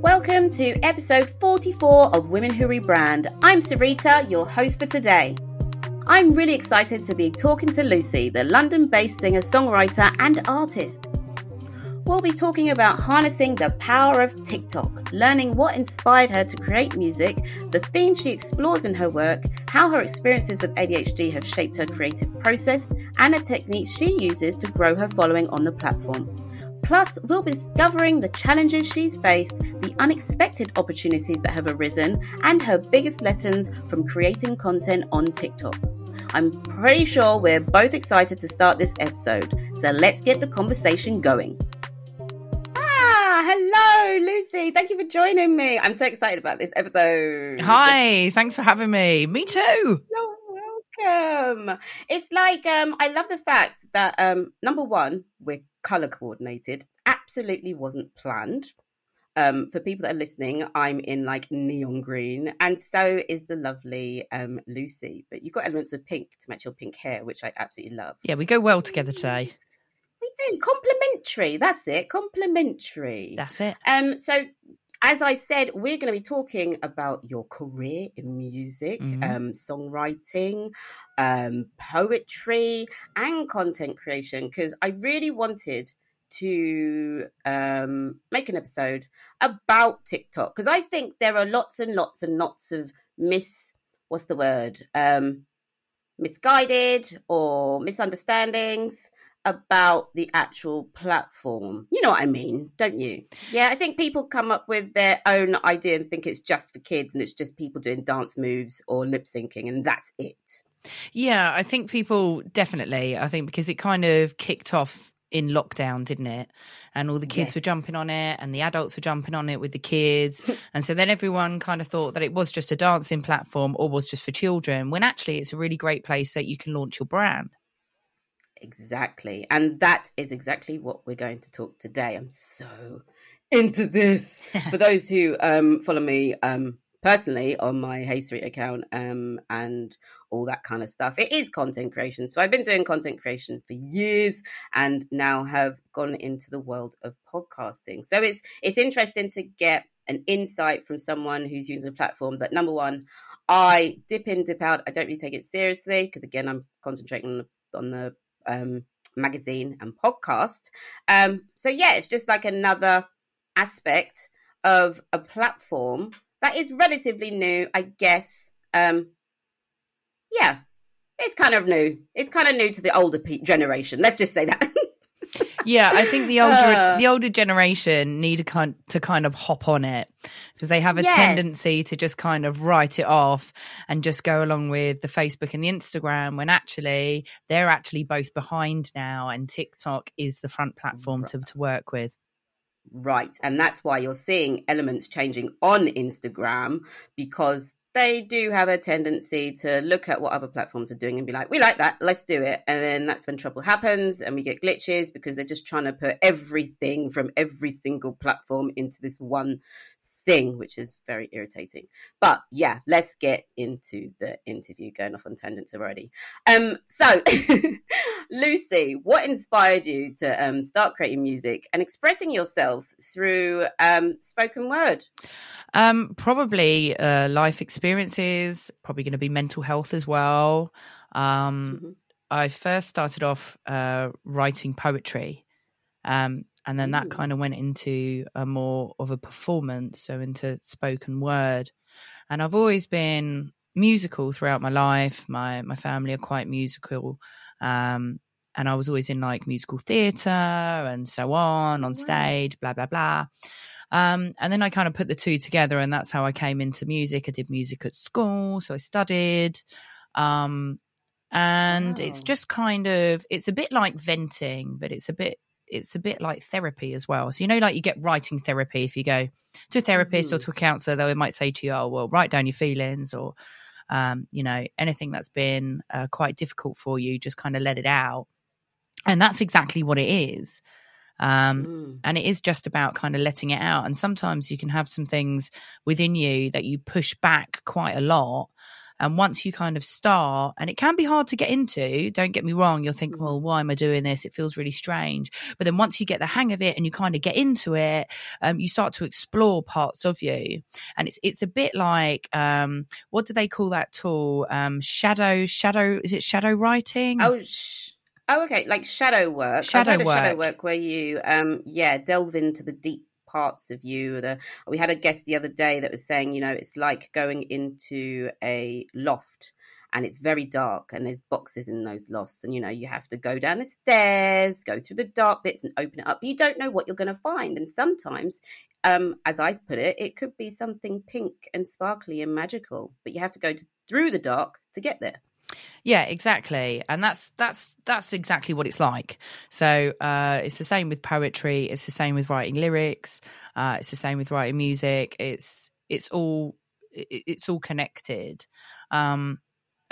Welcome to episode 44 of Women Who Rebrand. I'm Sarita, your host for today. I'm really excited to be talking to Lu.Ci, the London-based singer-songwriter and artist. We'll be talking about harnessing the power of TikTok, learning what inspired her to create music, the themes she explores in her work, how her experiences with ADHD have shaped her creative process, and the techniques she uses to grow her following on the platform. Plus, we'll be discovering the challenges she's faced, the unexpected opportunities that have arisen, and her biggest lessons from creating content on TikTok. I'm pretty sure we're both excited to start this episode, so let's get the conversation going. Hello, Lu.Ci. Thank you for joining me. I'm so excited about this episode. Hi, thanks for having me. Me too. You're welcome. It's like, I love the fact that, number one, we're colour coordinated. Absolutely wasn't planned. For people that are listening, I'm in like neon green, and so is the lovely Lu.Ci. But you've got elements of pink to match your pink hair, which I absolutely love. Yeah, we go well together today. We do. Complimentary. That's it. Complimentary. That's it. So as I said, we're going to be talking about your career in music, songwriting, poetry, and content creation, because I really wanted to make an episode about TikTok, because I think there are lots and lots and lots of misguided or misunderstandings about the actual platform. You know what I mean, don't you? Yeah, I think people come up with their own idea and think it's just for kids and it's just people doing dance moves or lip syncing and that's it. Yeah, I think people definitely, because it kind of kicked off in lockdown, didn't it? And all the kids were jumping on it and the adults were jumping on it with the kids. And so then everyone kind of thought that it was just a dancing platform or was just for children, when actually it's a really great place that you can launch your brand. Exactly. And that is exactly what we're going to talk today. I'm so into this. For those who follow me personally on my Hey Street account and all that kind of stuff, it is content creation. So I've been doing content creation for years and now have gone into the world of podcasting. So it's interesting to get an insight from someone who's using a platform that, number one, I dip in, dip out. I don't really take it seriously because, again, I'm concentrating on the magazine and podcast. So yeah, it's just like another aspect of a platform that is relatively new, I guess. Yeah, it's kind of new. It's kind of new to the older generation. Let's just say that. Yeah, I think the older generation need to kind of hop on it because they have a tendency to just kind of write it off and just go along with the Facebook and the Instagram, when actually they're actually both behind now and TikTok is the front platform to work with. Right. And that's why you're seeing elements changing on Instagram, because they do have a tendency to look at what other platforms are doing and be like, we like that, let's do it. And then that's when trouble happens and we get glitches because they're just trying to put everything from every single platform into this one thing, which is very irritating. But yeah, let's get into the interview, going off on tangents already. So Lu.Ci, what inspired you to start creating music and expressing yourself through spoken word? Probably life experiences, probably going to be mental health as well. I first started off writing poetry, and then that kind of went into a more of a performance, so into spoken word. And I've always been musical throughout my life. My family are quite musical, and I was always in like musical theatre and so on stage, blah, blah, blah. And then I kind of put the two together, and that's how I came into music. I did music at school, so I studied. And it's just kind of, it's a bit like venting, but it's a bit like therapy as well. So, like you get writing therapy. If you go to a therapist or to a counsellor, they might say to you, oh, well, write down your feelings, or, anything that's been quite difficult for you, just kind of let it out. And that's exactly what it is. And it is just about kind of letting it out. And sometimes you can have some things within you that you push back quite a lot. And once you kind of start, and it can be hard to get into, don't get me wrong, you'll think, well, why am I doing this? It feels really strange. But then once you get the hang of it and you kind of get into it, you start to explore parts of you. And it's a bit like, what do they call that tool? Shadow, is it shadow writing? Oh, okay. Like shadow work. I've heard of shadow work where you, delve into the deep parts of you. We had a guest the other day that was saying, it's like going into a loft and it's very dark and there's boxes in those lofts and, you have to go down the stairs, go through the dark bits and open it up. But you don't know what you're going to find. And sometimes, as I've put it, it could be something pink and sparkly and magical, but you have to go through the dark to get there. Yeah, exactly. And that's exactly what it's like. So it's the same with poetry. It's the same with writing lyrics. It's the same with writing music. It's all connected. I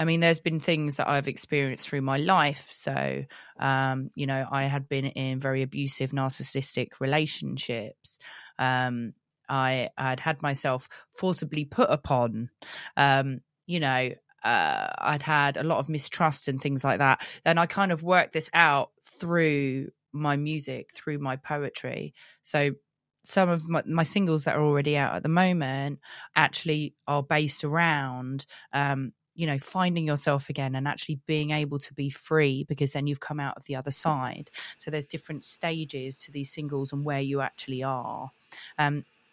mean, there's been things that I've experienced through my life. So, I had been in very abusive, narcissistic relationships. I had myself forcibly put upon, I'd had a lot of mistrust and things like that. And I kind of worked this out through my music, through my poetry. So some of my singles that are already out at the moment actually are based around, finding yourself again and actually being able to be free, because then you've come out of the other side. So there's different stages to these singles and where you actually are.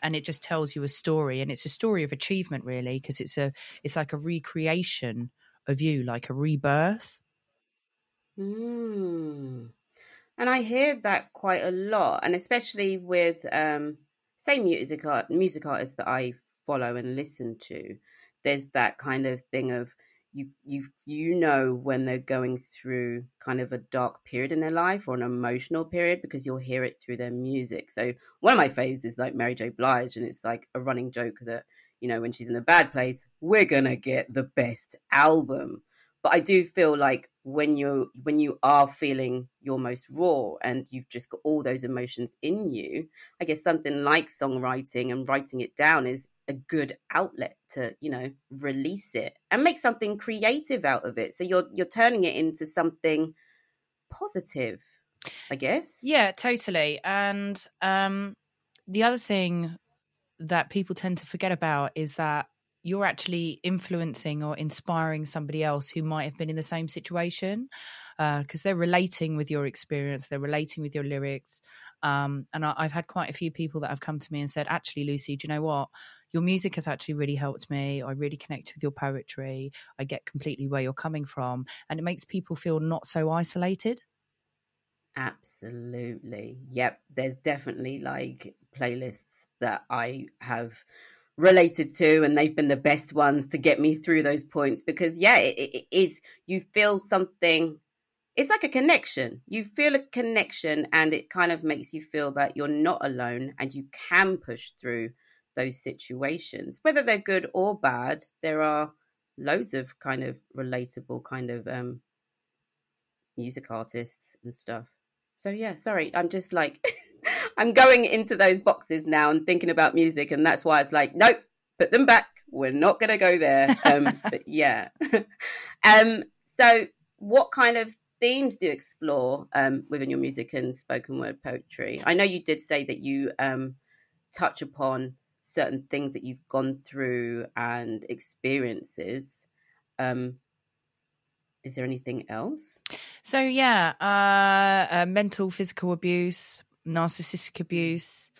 And it just tells you a story, and it's a story of achievement, really, because it's like a recreation of you, like a rebirth. And I hear that quite a lot, and especially with say music artists that I follow and listen to. There's that kind of thing of when they're going through kind of a dark period in their life or an emotional period, because you'll hear it through their music. So one of my faves is like Mary J. Blige, and it's like a running joke that, when she's in a bad place, we're gonna get the best album. But I do feel like when you are feeling your most raw and you've just got all those emotions in you, I guess something like songwriting and writing it down is a good outlet to, release it and make something creative out of it. So you're turning it into something positive, I guess. Yeah, totally. And the other thing that people tend to forget about is that you're actually influencing or inspiring somebody else who might have been in the same situation, because they're relating with your experience, they're relating with your lyrics. And I've had quite a few people that have come to me and said, actually, Lu.Ci, do you know what? Your music has actually really helped me. I really connect with your poetry. I get completely where you're coming from. And it makes people feel not so isolated. Absolutely. Yep. There's definitely like playlists that I have related to, and they've been the best ones to get me through those points, because it is, you feel something. It's like a connection. You feel a connection, and it kind of makes you feel that you're not alone and you can push through those situations, whether they're good or bad. There are loads of kind of relatable kind of music artists and stuff. So yeah, sorry, I'm just like I'm going into those boxes now and thinking about music, and that's why it's like, nope, put them back. We're not going to go there. But yeah. So what kind of themes do you explore within your music and spoken word poetry? I know you did say that you touch upon certain things that you've gone through and experiences. Is there anything else? So mental, physical abuse, narcissistic abuse.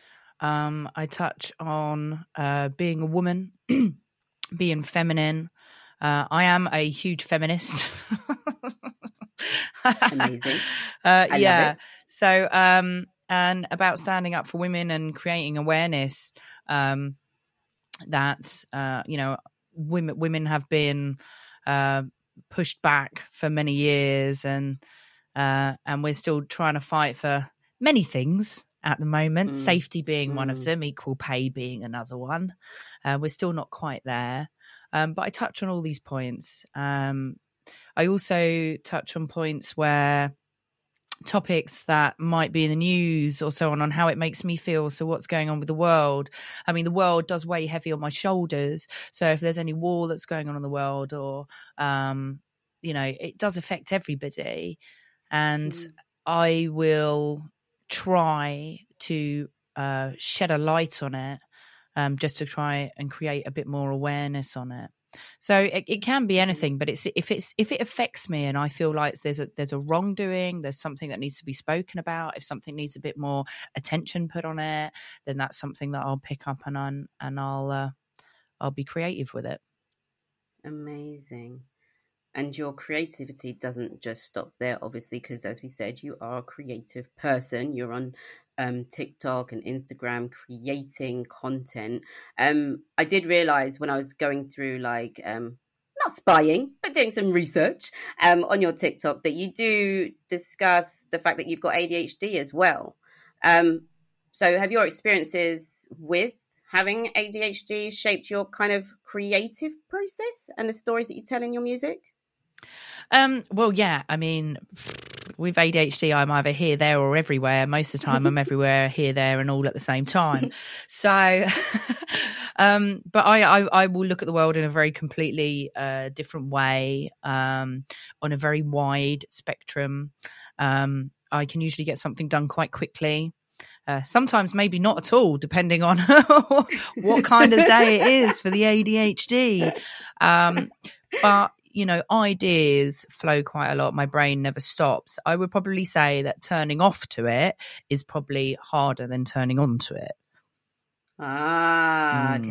I touch on being a woman, being feminine. I am a huge feminist. Amazing. I love it. So and about standing up for women and creating awareness that women have been pushed back for many years, and we're still trying to fight for many things at the moment, safety being one of them, equal pay being another one. We're still not quite there, but I touch on all these points. I also touch on points where topics that might be in the news or so on how it makes me feel. So what's going on with the world? I mean, the world does weigh heavy on my shoulders. So if there's any war that's going on in the world, or, it does affect everybody. And I will try to shed a light on it, just to try and create a bit more awareness on it. So it can be anything, but if it affects me and I feel like there's a wrongdoing, there's something that needs to be spoken about, if something needs a bit more attention put on it, then that's something that I'll pick up and I'll be creative with it. Amazing. And your creativity doesn't just stop there, obviously, because as we said, you are a creative person. You're on TikTok and Instagram creating content. I did realize when I was going through not spying, but doing some research on your TikTok that you do discuss the fact that you've got ADHD as well. So have your experiences with having ADHD shaped your kind of creative process and the stories that you tell in your music? Well, yeah, I mean, with ADHD, I'm either here, there, or everywhere. Most of the time, I'm everywhere, here, there, and all at the same time. So, but I will look at the world in a very completely different way, on a very wide spectrum. I can usually get something done quite quickly. Sometimes maybe not at all, depending on what kind of day it is for the ADHD. But ideas flow quite a lot. My brain never stops. I would probably say that turning off to it is probably harder than turning on to it. Okay,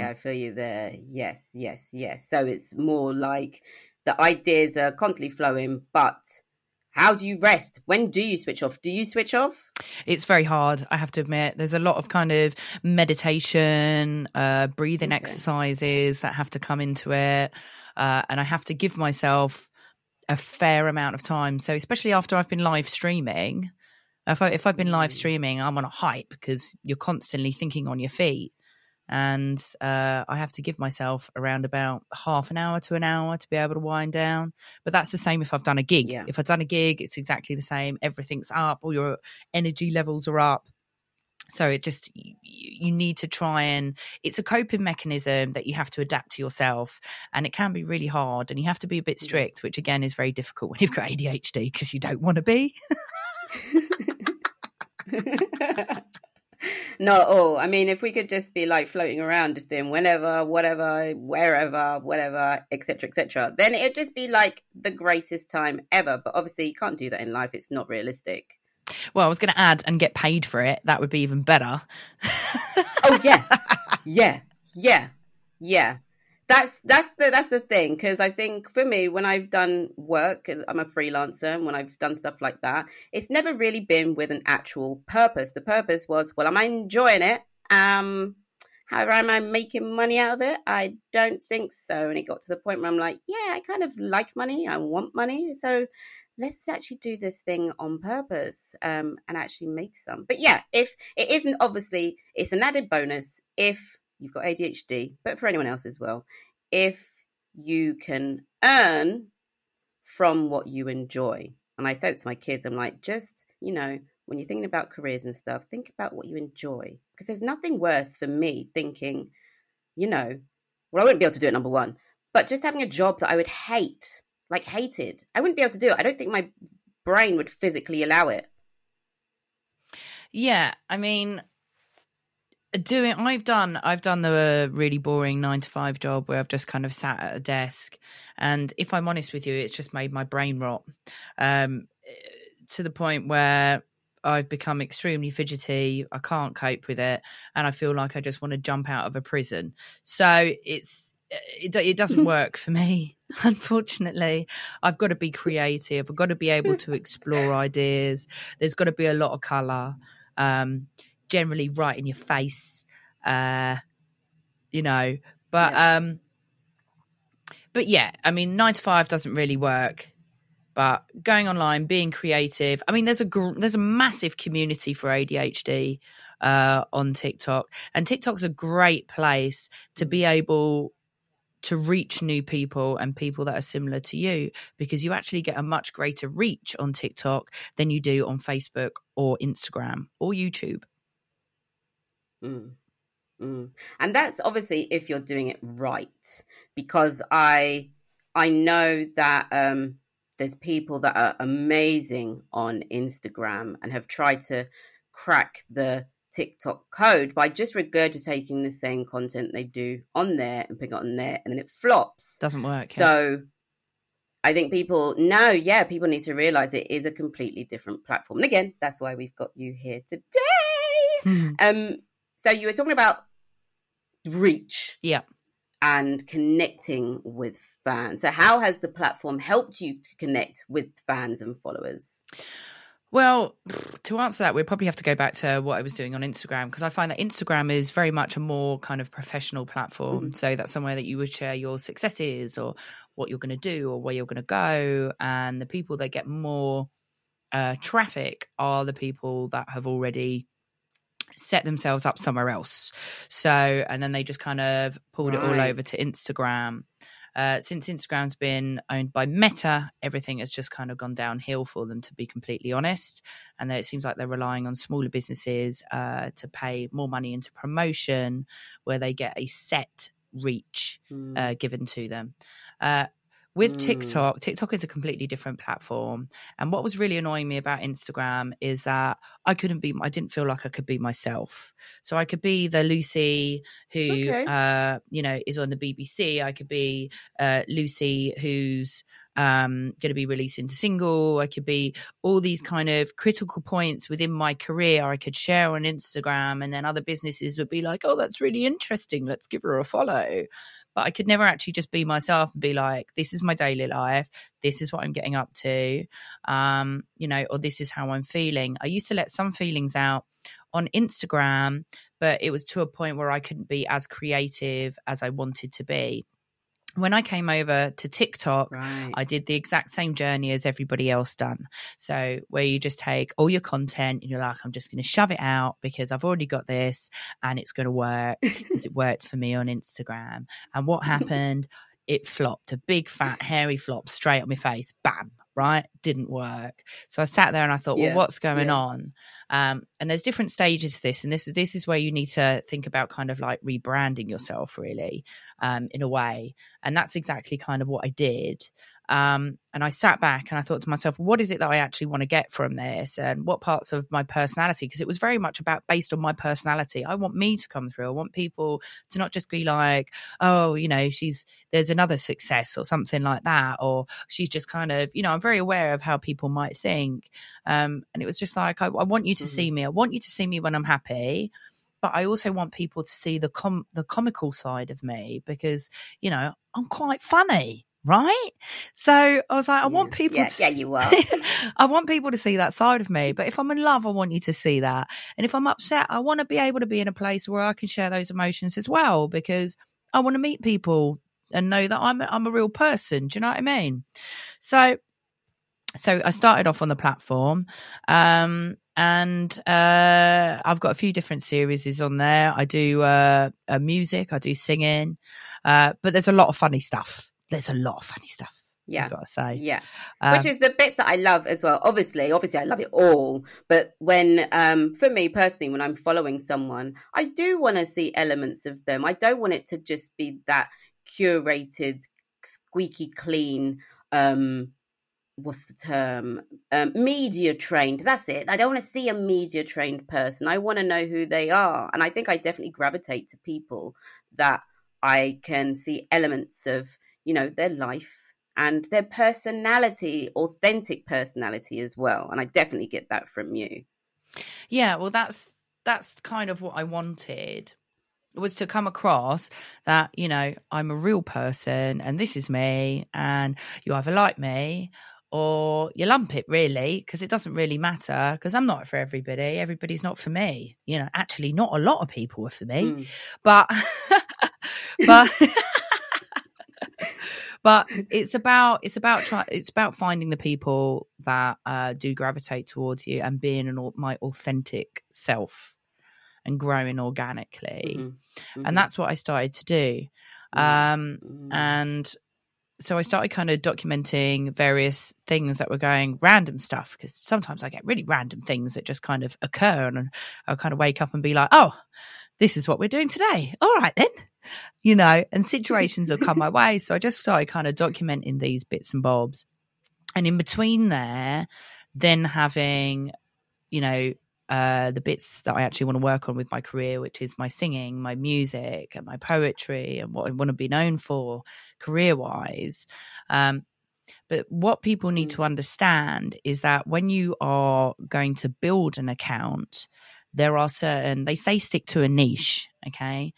I feel you there. Yes. So it's more like the ideas are constantly flowing, but how do you rest? When do you switch off? Do you switch off? It's very hard, I have to admit. There's a lot of kind of meditation, breathing exercises that have to come into it. And I have to give myself a fair amount of time. So especially after I've been live streaming, if I've been live streaming, I'm on a hype because you're constantly thinking on your feet. And I have to give myself around about half an hour to an hour to be able to wind down. But that's the same if I've done a gig. Yeah. If I've done a gig, it's exactly the same. Everything's up, all your energy levels are up. So it just, you need to try, and it's a coping mechanism that you have to adapt to yourself, and it can be really hard, and you have to be a bit strict, which again is very difficult when you've got ADHD because you don't want to be. Not at all. I mean, if we could just be like floating around, just doing whenever, whatever, wherever, whatever, etc., then it'd just be like the greatest time ever. But obviously you can't do that in life. It's not realistic. Well, I was going to add and get paid for it. That would be even better. Oh yeah. That's the thing, because I think for me, when I've done work, I'm a freelancer, and when I've done stuff like that, it's never really been with an actual purpose. The purpose was, well, am I enjoying it? However, am I making money out of it? I don't think so. And it got to the point where I'm like, yeah, I kind of like money. I want money. So let's actually do this thing on purpose, and actually make some. But yeah, if it isn't, obviously, it's an added bonus if you've got ADHD, but for anyone else as well, if you can earn from what you enjoy. And I said it to my kids, I'm like, just, when you're thinking about careers and stuff, think about what you enjoy. Because there's nothing worse for me thinking, well, I wouldn't be able to do it, number one, but just having a job that I would hate, like hated, I wouldn't be able to do it. I don't think my brain would physically allow it. Yeah, I mean, I've done the really boring 9-to-5 job where I've just kind of sat at a desk, and if I'm honest with you, it's just made my brain rot, to the point where I've become extremely fidgety. I can't cope with it, and I feel like I just want to jump out of a prison. So it doesn't work for me, unfortunately. I've got to be creative. I've got to be able to explore ideas. There's got to be a lot of colour. Generally right in your face, but yeah, I mean, 9-to-5 doesn't really work, but going online, being creative. I mean, there's a massive community for ADHD on TikTok, and TikTok's a great place to be able to reach new people and people that are similar to you, because you actually get a much greater reach on TikTok than you do on Facebook or Instagram or YouTube. And that's obviously if you're doing it right, because I know that there's people that are amazing on Instagram and have tried to crack the TikTok code by just regurgitating the same content they do on there and putting it on there, and then it flops. Doesn't work. So I think people need to realize it is a completely different platform. And again, that's why we've got you here today. So you were talking about reach, and connecting with fans. So how has the platform helped you to connect with fans and followers? Well, to answer that, we'd probably have to go back to what I was doing on Instagram, because I find that Instagram is very much a more kind of professional platform. So that's somewhere that you would share your successes or what you're going to do or where you're going to go. And the people that get more traffic are the people that have already set themselves up somewhere else. So, and then they just kind of pulled it all over to Instagram. Since Instagram's been owned by Meta, everything has just kind of gone downhill for them, to be completely honest. And it seems like they're relying on smaller businesses to pay more money into promotion, where they get a set reach given to them. With TikTok is a completely different platform. And what was really annoying me about Instagram is that I didn't feel like I could be myself. So I could be the Lu.Ci who, is on the BBC. I could be Lu.Ci who's going to be releasing a single. I could be all these kind of critical points within my career I could share on Instagram, and then other businesses would be like, oh, that's really interesting, let's give her a follow. But I could never actually just be myself and be like, this is my daily life, this is what I'm getting up to, or this is how I'm feeling. I used to let some feelings out on Instagram, but it was to a point where I couldn't be as creative as I wanted to be. When I came over to TikTok, I did the exact same journey as everybody else done. So where you just take all your content and you're like, I'm just going to shove it out because I've already got this and it's going to work, because it worked for me on Instagram. And what happened? It flopped, a big fat hairy flop straight on my face. Bam. Right? Didn't work. So I sat there and I thought, well, what's going on? And there's different stages to this. And this is where you need to think about kind of like rebranding yourself, really, in a way. And that's exactly kind of what I did. And I sat back and I thought to myself, what is it that I actually want to get from this, and what parts of my personality? Because it was very much based on my personality. I want me to come through. I want people to not just be like, oh, there's another success or something like that, or she's just kind of, I'm very aware of how people might think. And it was just like, I want you to see me. I want you to see me when I'm happy. But I also want people to see the comical side of me, because, I'm quite funny. Right? So I was like, I want people to yeah, you are. I want people to see that side of me. But if I'm in love, I want you to see that. And if I'm upset, I want to be able to be in a place where I can share those emotions as well, because I want to meet people and know that I'm a real person. Do you know what I mean? So I started off on the platform, and I've got a few different series on there. I do music, I do singing, but there's a lot of funny stuff. I've got to say. Yeah. Which is the bits that I love as well. Obviously I love it all. But when, for me personally, when I'm following someone, I do want to see elements of them. I don't want it to just be that curated, squeaky clean, what's the term? Media trained. That's it. I don't want to see a media trained person. I want to know who they are. And I think I definitely gravitate to people that I can see elements of, their life and their personality, authentic personality as well. And I definitely get that from you. Yeah, well, that's kind of what I wanted, was to come across that, I'm a real person and this is me, and you either like me or you lump it, really, because it doesn't really matter, because I'm not for everybody. Everybody's not for me. Actually, not a lot of people are for me, but but it's about finding the people that do gravitate towards you and being my authentic self and growing organically. And that's what I started to do. And so I started kind of documenting various things that were going random stuff, because sometimes I get really random things that just kind of occur, and I'll kind of wake up and be like, oh, this is what we're doing today. All right then, you know, and situations will come my way. So I just started kind of documenting these bits and bobs. And in between there, then having, you know, the bits that I actually want to work on with my career, which is my singing, my music, and my poetry, and what I want to be known for career-wise. But what people need to understand is that when you are going to build an account, there are certain, they say stick to a niche, okay?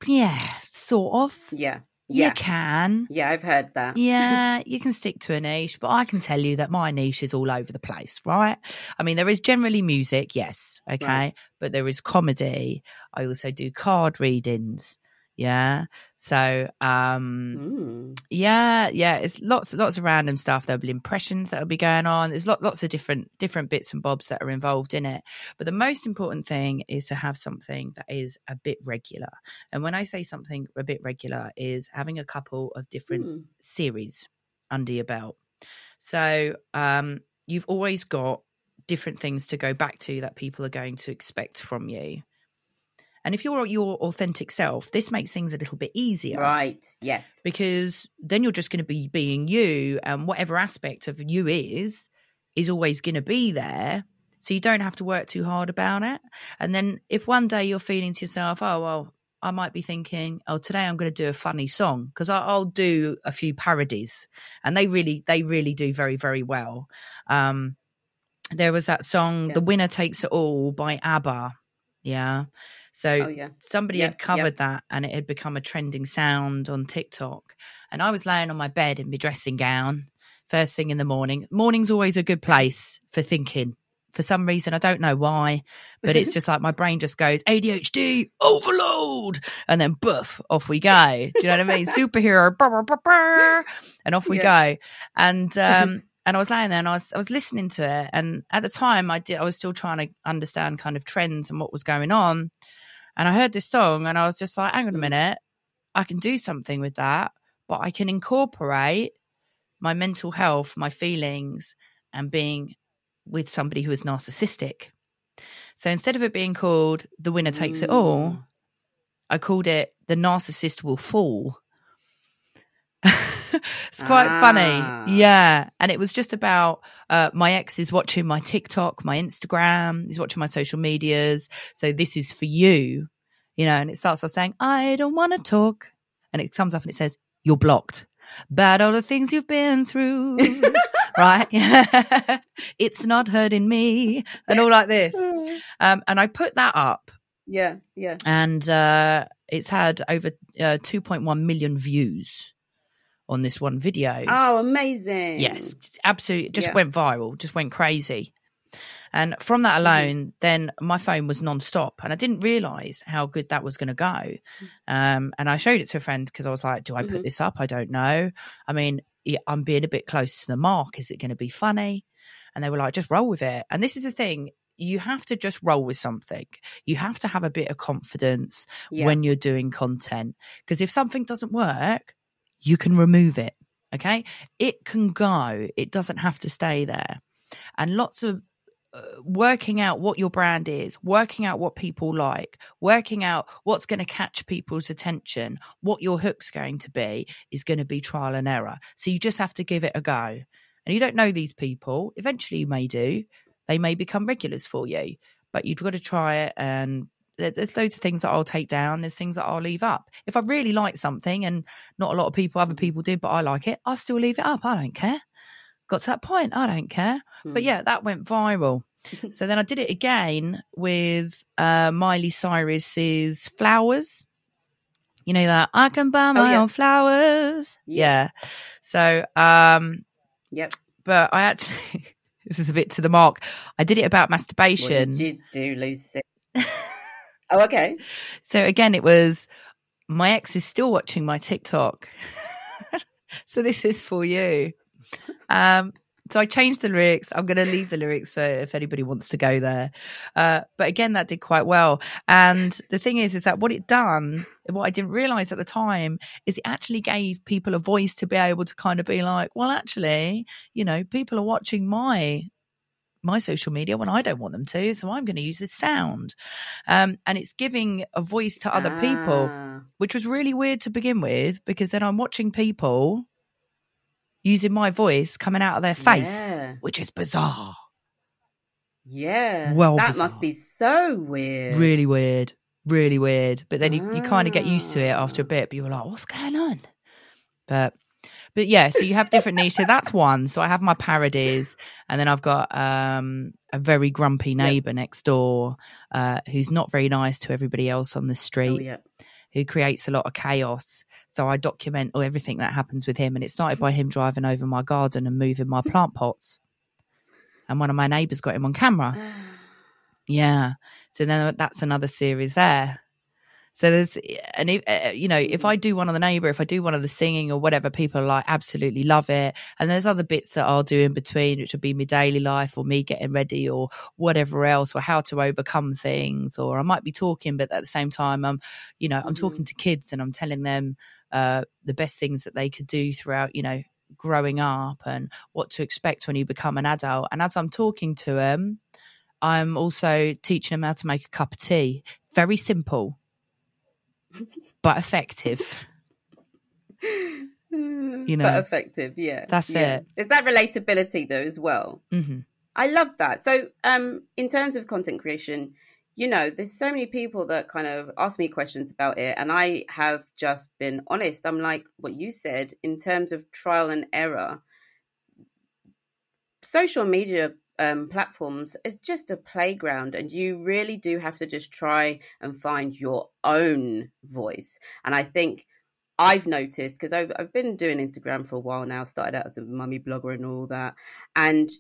Yeah, sort of. Yeah. You can. Yeah, I've heard that. Yeah, you can stick to a niche, but I can tell you that my niche is all over the place, right? I mean, there is generally music, yes, okay, right. But there is comedy. I also do card readings, yeah. So, yeah, it's lots of random stuff. There'll be impressions that'll be going on. There's lots of different bits and bobs that are involved in it. But the most important thing is to have something that is a bit regular. And when I say something a bit regular, is having a couple of different series under your belt. So you've always got different things to go back to that people are going to expect from you. And if you're your authentic self, this makes things a little bit easier. Right, yes. Because then you're just going to be being you, and whatever aspect of you is always going to be there. So you don't have to work too hard about it. And then if one day you're feeling to yourself, oh, well, I might be thinking, oh, today I'm going to do a funny song, because I'll do a few parodies, and they really do very, very well. There was that song, The Winner Takes It All by ABBA. Yeah. So somebody had covered that, and it had become a trending sound on TikTok. And I was laying on my bed in my dressing gown first thing in the morning. Morning's always a good place for thinking. For some reason, I don't know why, but it's just like my brain just goes, ADHD, overload, and then boof, off we go. Do you know what I mean? Superhero, brr, brr, brr, brr, and off we go. And I was laying there, and I was listening to it. And at the time, I was still trying to understand kind of trends and what was going on. And I heard this song, and I was just like, hang on a minute, I can do something with that, but I can incorporate my mental health, my feelings, and being with somebody who is narcissistic. So instead of it being called The Winner Takes It All, I called it The Narcissist Will Fall. It's quite funny. Yeah. And it was just about my ex is watching my TikTok, my Instagram, he's watching my social medias. So this is for you, you know, and it starts off saying, I don't want to talk. And it comes up and it says, you're blocked. Bad all the things you've been through. Right? It's not hurting me. And all like this. And I put that up. Yeah. And it's had over 2.1 million views on this one video. Oh, amazing. Yes, absolutely. Just went viral, just went crazy. And from that alone, then my phone was non-stop, and I didn't realise how good that was going to go. And I showed it to a friend, because I was like, do I put this up? I don't know. I mean, I'm being a bit close to the mark. Is it going to be funny? And they were like, just roll with it. And this is the thing. You have to just roll with something. You have to have a bit of confidence when you're doing content, because if something doesn't work, you can remove it, okay? It can go. It doesn't have to stay there. And lots of working out what your brand is, working out what people like, working out what's going to catch people's attention, what your hook's going to be, is going to be trial and error. So you just have to give it a go. And you don't know these people. Eventually you may do. They may become regulars for you, but you've got to try it. And there's loads of things that I'll take down. There's things that I'll leave up. If I really like something, and not a lot of people, other people did, but I like it, I'll still leave it up. I don't care. Got to that point, I don't care. But yeah, that went viral. So then I did it again with Miley Cyrus's Flowers. You know that, I can buy my own flowers. Yeah. So, but I actually, this is a bit to the mark. I did it about masturbation. What did you do, Lu.Ci? Oh, okay. So again, it was, my ex is still watching my TikTok. So this is for you. So I changed the lyrics. I'm going to leave the lyrics for if anybody wants to go there. But again, that did quite well. And the thing is that what I didn't realize at the time is it actually gave people a voice to be able to kind of be like, well, actually, people are watching my social media when I don't want them to. So I'm going to use this sound. And it's giving a voice to other people, which was really weird to begin with, because then I'm watching people using my voice coming out of their face, which is bizarre. Yeah. Well, that bizarre. Must be so weird. Really weird. Really weird. But then you kind of get used to it after a bit, but you're like, what's going on? But yeah, so you have different niches. So that's one. So I have my parodies, and then I've got a very grumpy neighbour next door who's not very nice to everybody else on the street. Who creates a lot of chaos. So I document everything that happens with him. And it started by him driving over my garden and moving my plant pots. And one of my neighbours got him on camera. Yeah. So then that's another series there. So there's, and if I do one of the neighbour, if I do one of the singing or whatever, people are like, absolutely love it. And there's other bits that I'll do in between, which will be my daily life or me getting ready or whatever else, or how to overcome things. Or I might be talking, but at the same time, I'm talking to kids and I'm telling them the best things that they could do throughout, growing up and what to expect when you become an adult. And as I'm talking to them, I'm also teaching them how to make a cup of tea. Very simple. But effective. But effective, yeah. That's it. Is that relatability though as well? Mm-hmm. I love that. So in terms of content creation, there's so many people that kind of ask me questions about it, and I have just been honest. I'm like, what you said in terms of trial and error, social media platforms is just a playground, and you really do have to just try and find your own voice. And I think I've noticed, because I've been doing Instagram for a while now, started out as a mummy blogger and all that, and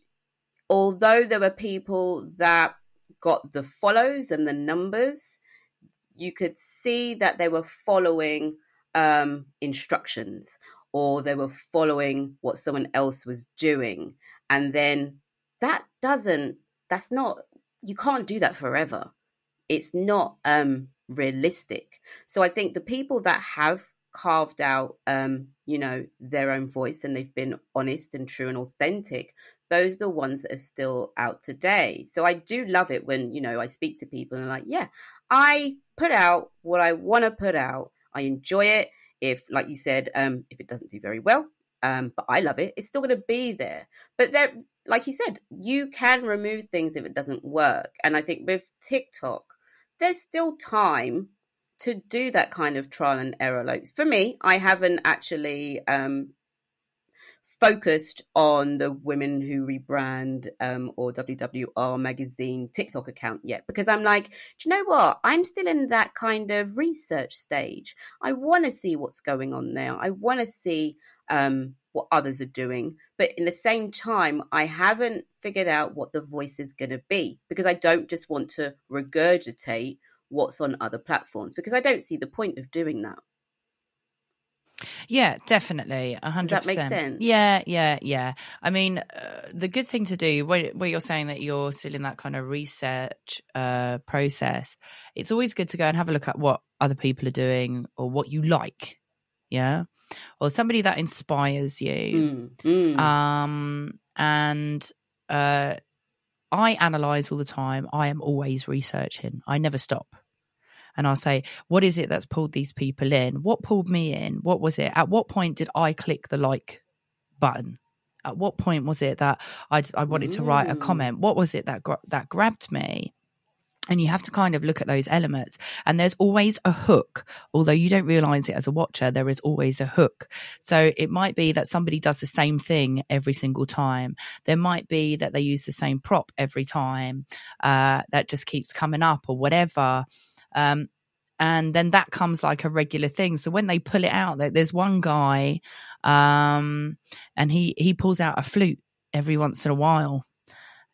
although there were people that got the follows and the numbers, you could see that they were following instructions, or they were following what someone else was doing. And then you can't do that forever. It's not realistic. So I think the people that have carved out, their own voice, and they've been honest and true and authentic, those are the ones that are still out today. So I do love it when, I speak to people and I'm like, yeah, I put out what I want to put out. I enjoy it. If, like you said, if it doesn't do very well, but I love it, it's still going to be there. But there, like you said, you can remove things if it doesn't work. And I think with TikTok, there's still time to do that kind of trial and error. Like for me, I haven't actually focused on the Women Who Rebrand or WWR magazine TikTok account yet, because I'm like, do you know what? I'm still in that kind of research stage. I want to see what's going on there. I want to see what others are doing. But in the same time, I haven't figured out what the voice is going to be, because I don't just want to regurgitate what's on other platforms, because I don't see the point of doing that. Yeah, definitely. 100%. Does that make sense? Yeah. I mean, the good thing to do, where you're saying that you're still in that kind of research process, it's always good to go and have a look at what other people are doing or what you like. Yeah. Or somebody that inspires you. And I analyze all the time. I am always researching. I never stop. And I'll say, what is it that's pulled these people in? What pulled me in? What was it? At what point did I click the like button? At what point was it that I wanted to write a comment? What was it that grabbed me? And you have to kind of look at those elements. And there's always a hook. Although you don't realize it as a watcher, there is always a hook. So it might be that somebody does the same thing every single time. There might be that they use the same prop every time that just keeps coming up or whatever. And then that comes like a regular thing. So when they pull it out, there's one guy and he pulls out a flute every once in a while.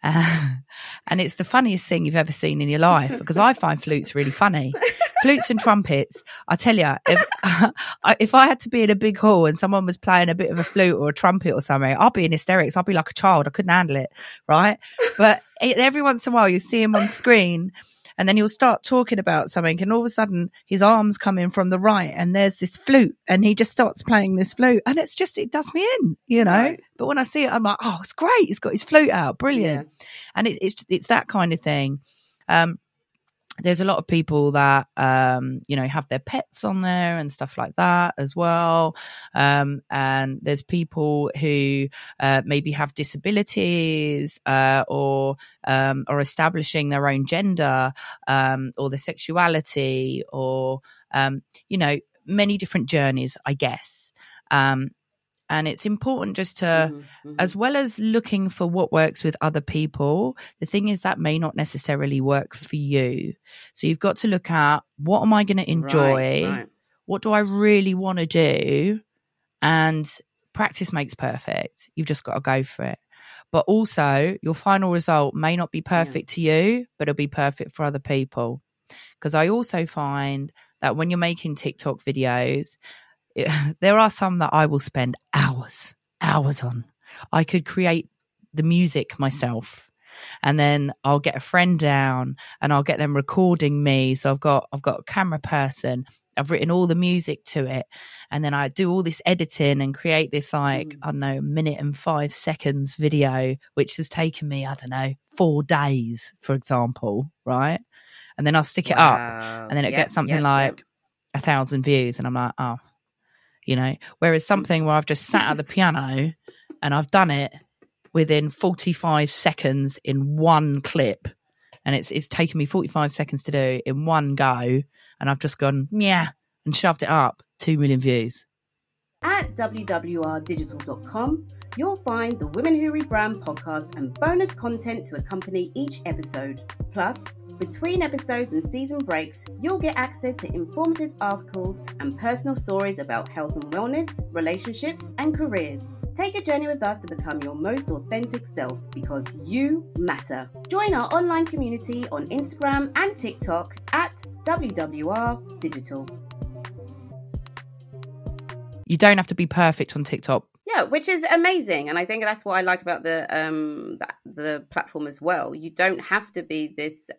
And it's the funniest thing you've ever seen in your life, because I find flutes really funny. flutes and trumpets. I tell you, if I had to be in a big hall and someone was playing a bit of a flute or a trumpet or something, I'd be in hysterics. I'd be like a child. I couldn't handle it, right? But every once in a while, you see him on screen, and then he'll start talking about something, and all of a sudden his arms come in from the right, and there's this flute, and he just starts playing this flute, and it does me in, you know. Right. But when I see it, I'm like, oh, it's great. He's got his flute out, brilliant. Yeah. And it's that kind of thing. There's a lot of people that, have their pets on there and stuff like that as well. And there's people who maybe have disabilities or are establishing their own gender or their sexuality or, many different journeys, I guess. And it's important just to, as well as looking for what works with other people, the thing is that may not necessarily work for you. So you've got to look at, what am I going to enjoy? Right. What do I really want to do? And practice makes perfect. You've just got to go for it. But also, your final result may not be perfect to you, but it'll be perfect for other people. Because I also find that when you're making TikTok videos, there are some that I will spend hours on. I could create the music myself, and then I'll get a friend down and I'll get them recording me. So I've got a camera person. I've written all the music to it, and then I do all this editing and create this I don't know, 1 minute and 5 seconds video, which has taken me, 4 days, for example, right? And then I'll stick it up, and then it gets something like 1,000 views, and I'm like, oh. Whereas something where I've just sat at the piano and I've done it within 45 seconds in one clip, and it's taken me 45 seconds to do in one go, and I've just gone, and shoved it up, 2 million views. At wwrdigital.com, you'll find the Women Who Rebrand podcast and bonus content to accompany each episode. Plus, between episodes and season breaks, you'll get access to informative articles and personal stories about health and wellness, relationships, and careers. Take a journey with us to become your most authentic self, because you matter. Join our online community on Instagram and TikTok at wwrdigital. You don't have to be perfect on TikTok. Yeah, which is amazing, and I think that's what I like about the platform as well. You don't have to be this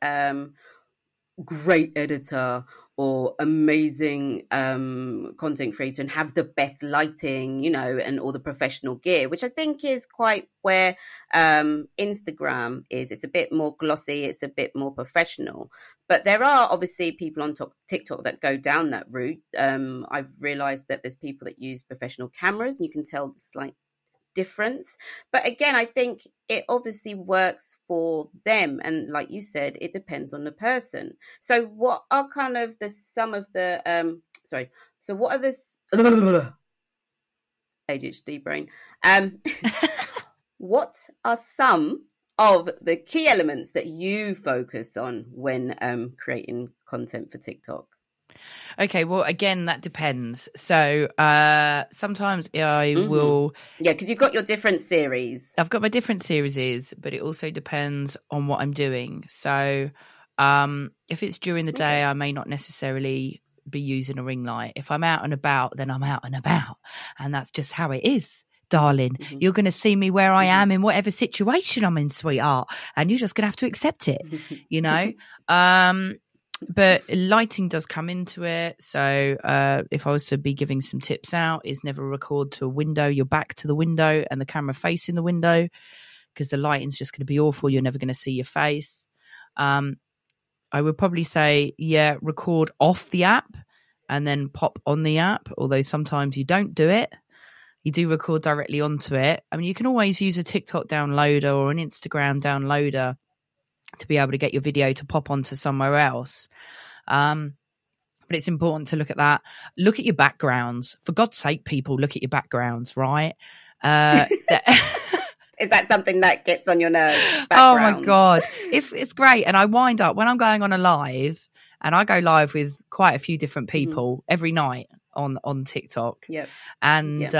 great editor or amazing content creator and have the best lighting, and all the professional gear, which I think is quite where Instagram is. It's a bit more glossy, it's a bit more professional. But there are obviously people on TikTok that go down that route. I've realized that there's people that use professional cameras, and you can tell the slight difference. But again, I think it obviously works for them. And like you said, it depends on the person. So what are kind of what are the ADHD brain? What are some of the key elements that you focus on when creating content for TikTok? Okay, well, again, that depends. So sometimes I will... Yeah, because you've got your different series. I've got my different series, but it also depends on what I'm doing. So if it's during the day, I may not necessarily be using a ring light. If I'm out and about, then I'm out and about. And that's just how it is. Darling, you're going to see me where I am in whatever situation I'm in, sweetheart, and you're just going to have to accept it, But lighting does come into it. So if I was to be giving some tips out, is never record to a window, your back to the window and the camera facing the window, because the lighting's just going to be awful. You're never going to see your face. I would probably say, record off the app and then pop on the app, although sometimes you don't do it. You do record directly onto it. I mean, you can always use a TikTok downloader or an Instagram downloader to be able to get your video to pop onto somewhere else. But it's important to look at that. Look at your backgrounds. For God's sake, people, look at your backgrounds, right? Is that something that gets on your nerves? Oh my God. It's great. And I wind up when I'm going on a live, and I go live with quite a few different people every night on TikTok. Yep. And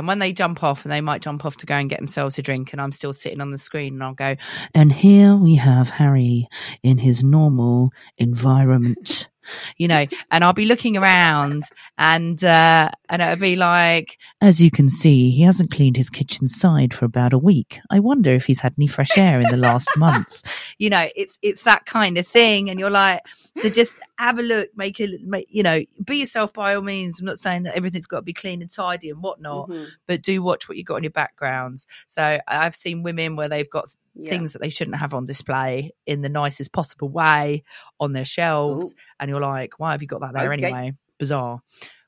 when they jump off, and they might jump off to go and get themselves a drink, and I'm still sitting on the screen, and I'll go, and here we have Harry in his normal environment. and I'll be looking around and it'll be like, as you can see, he hasn't cleaned his kitchen side for about a week. I wonder if he's had any fresh air in the last month. It's that kind of thing. And you're like, so just have a look, be yourself by all means. I'm not saying that everything's got to be clean and tidy and whatnot, but do watch what you got on your backgrounds. So I've seen women where they've got things that they shouldn't have on display in the nicest possible way on their shelves. Ooh. And you're like, why have you got that there anyway? Bizarre.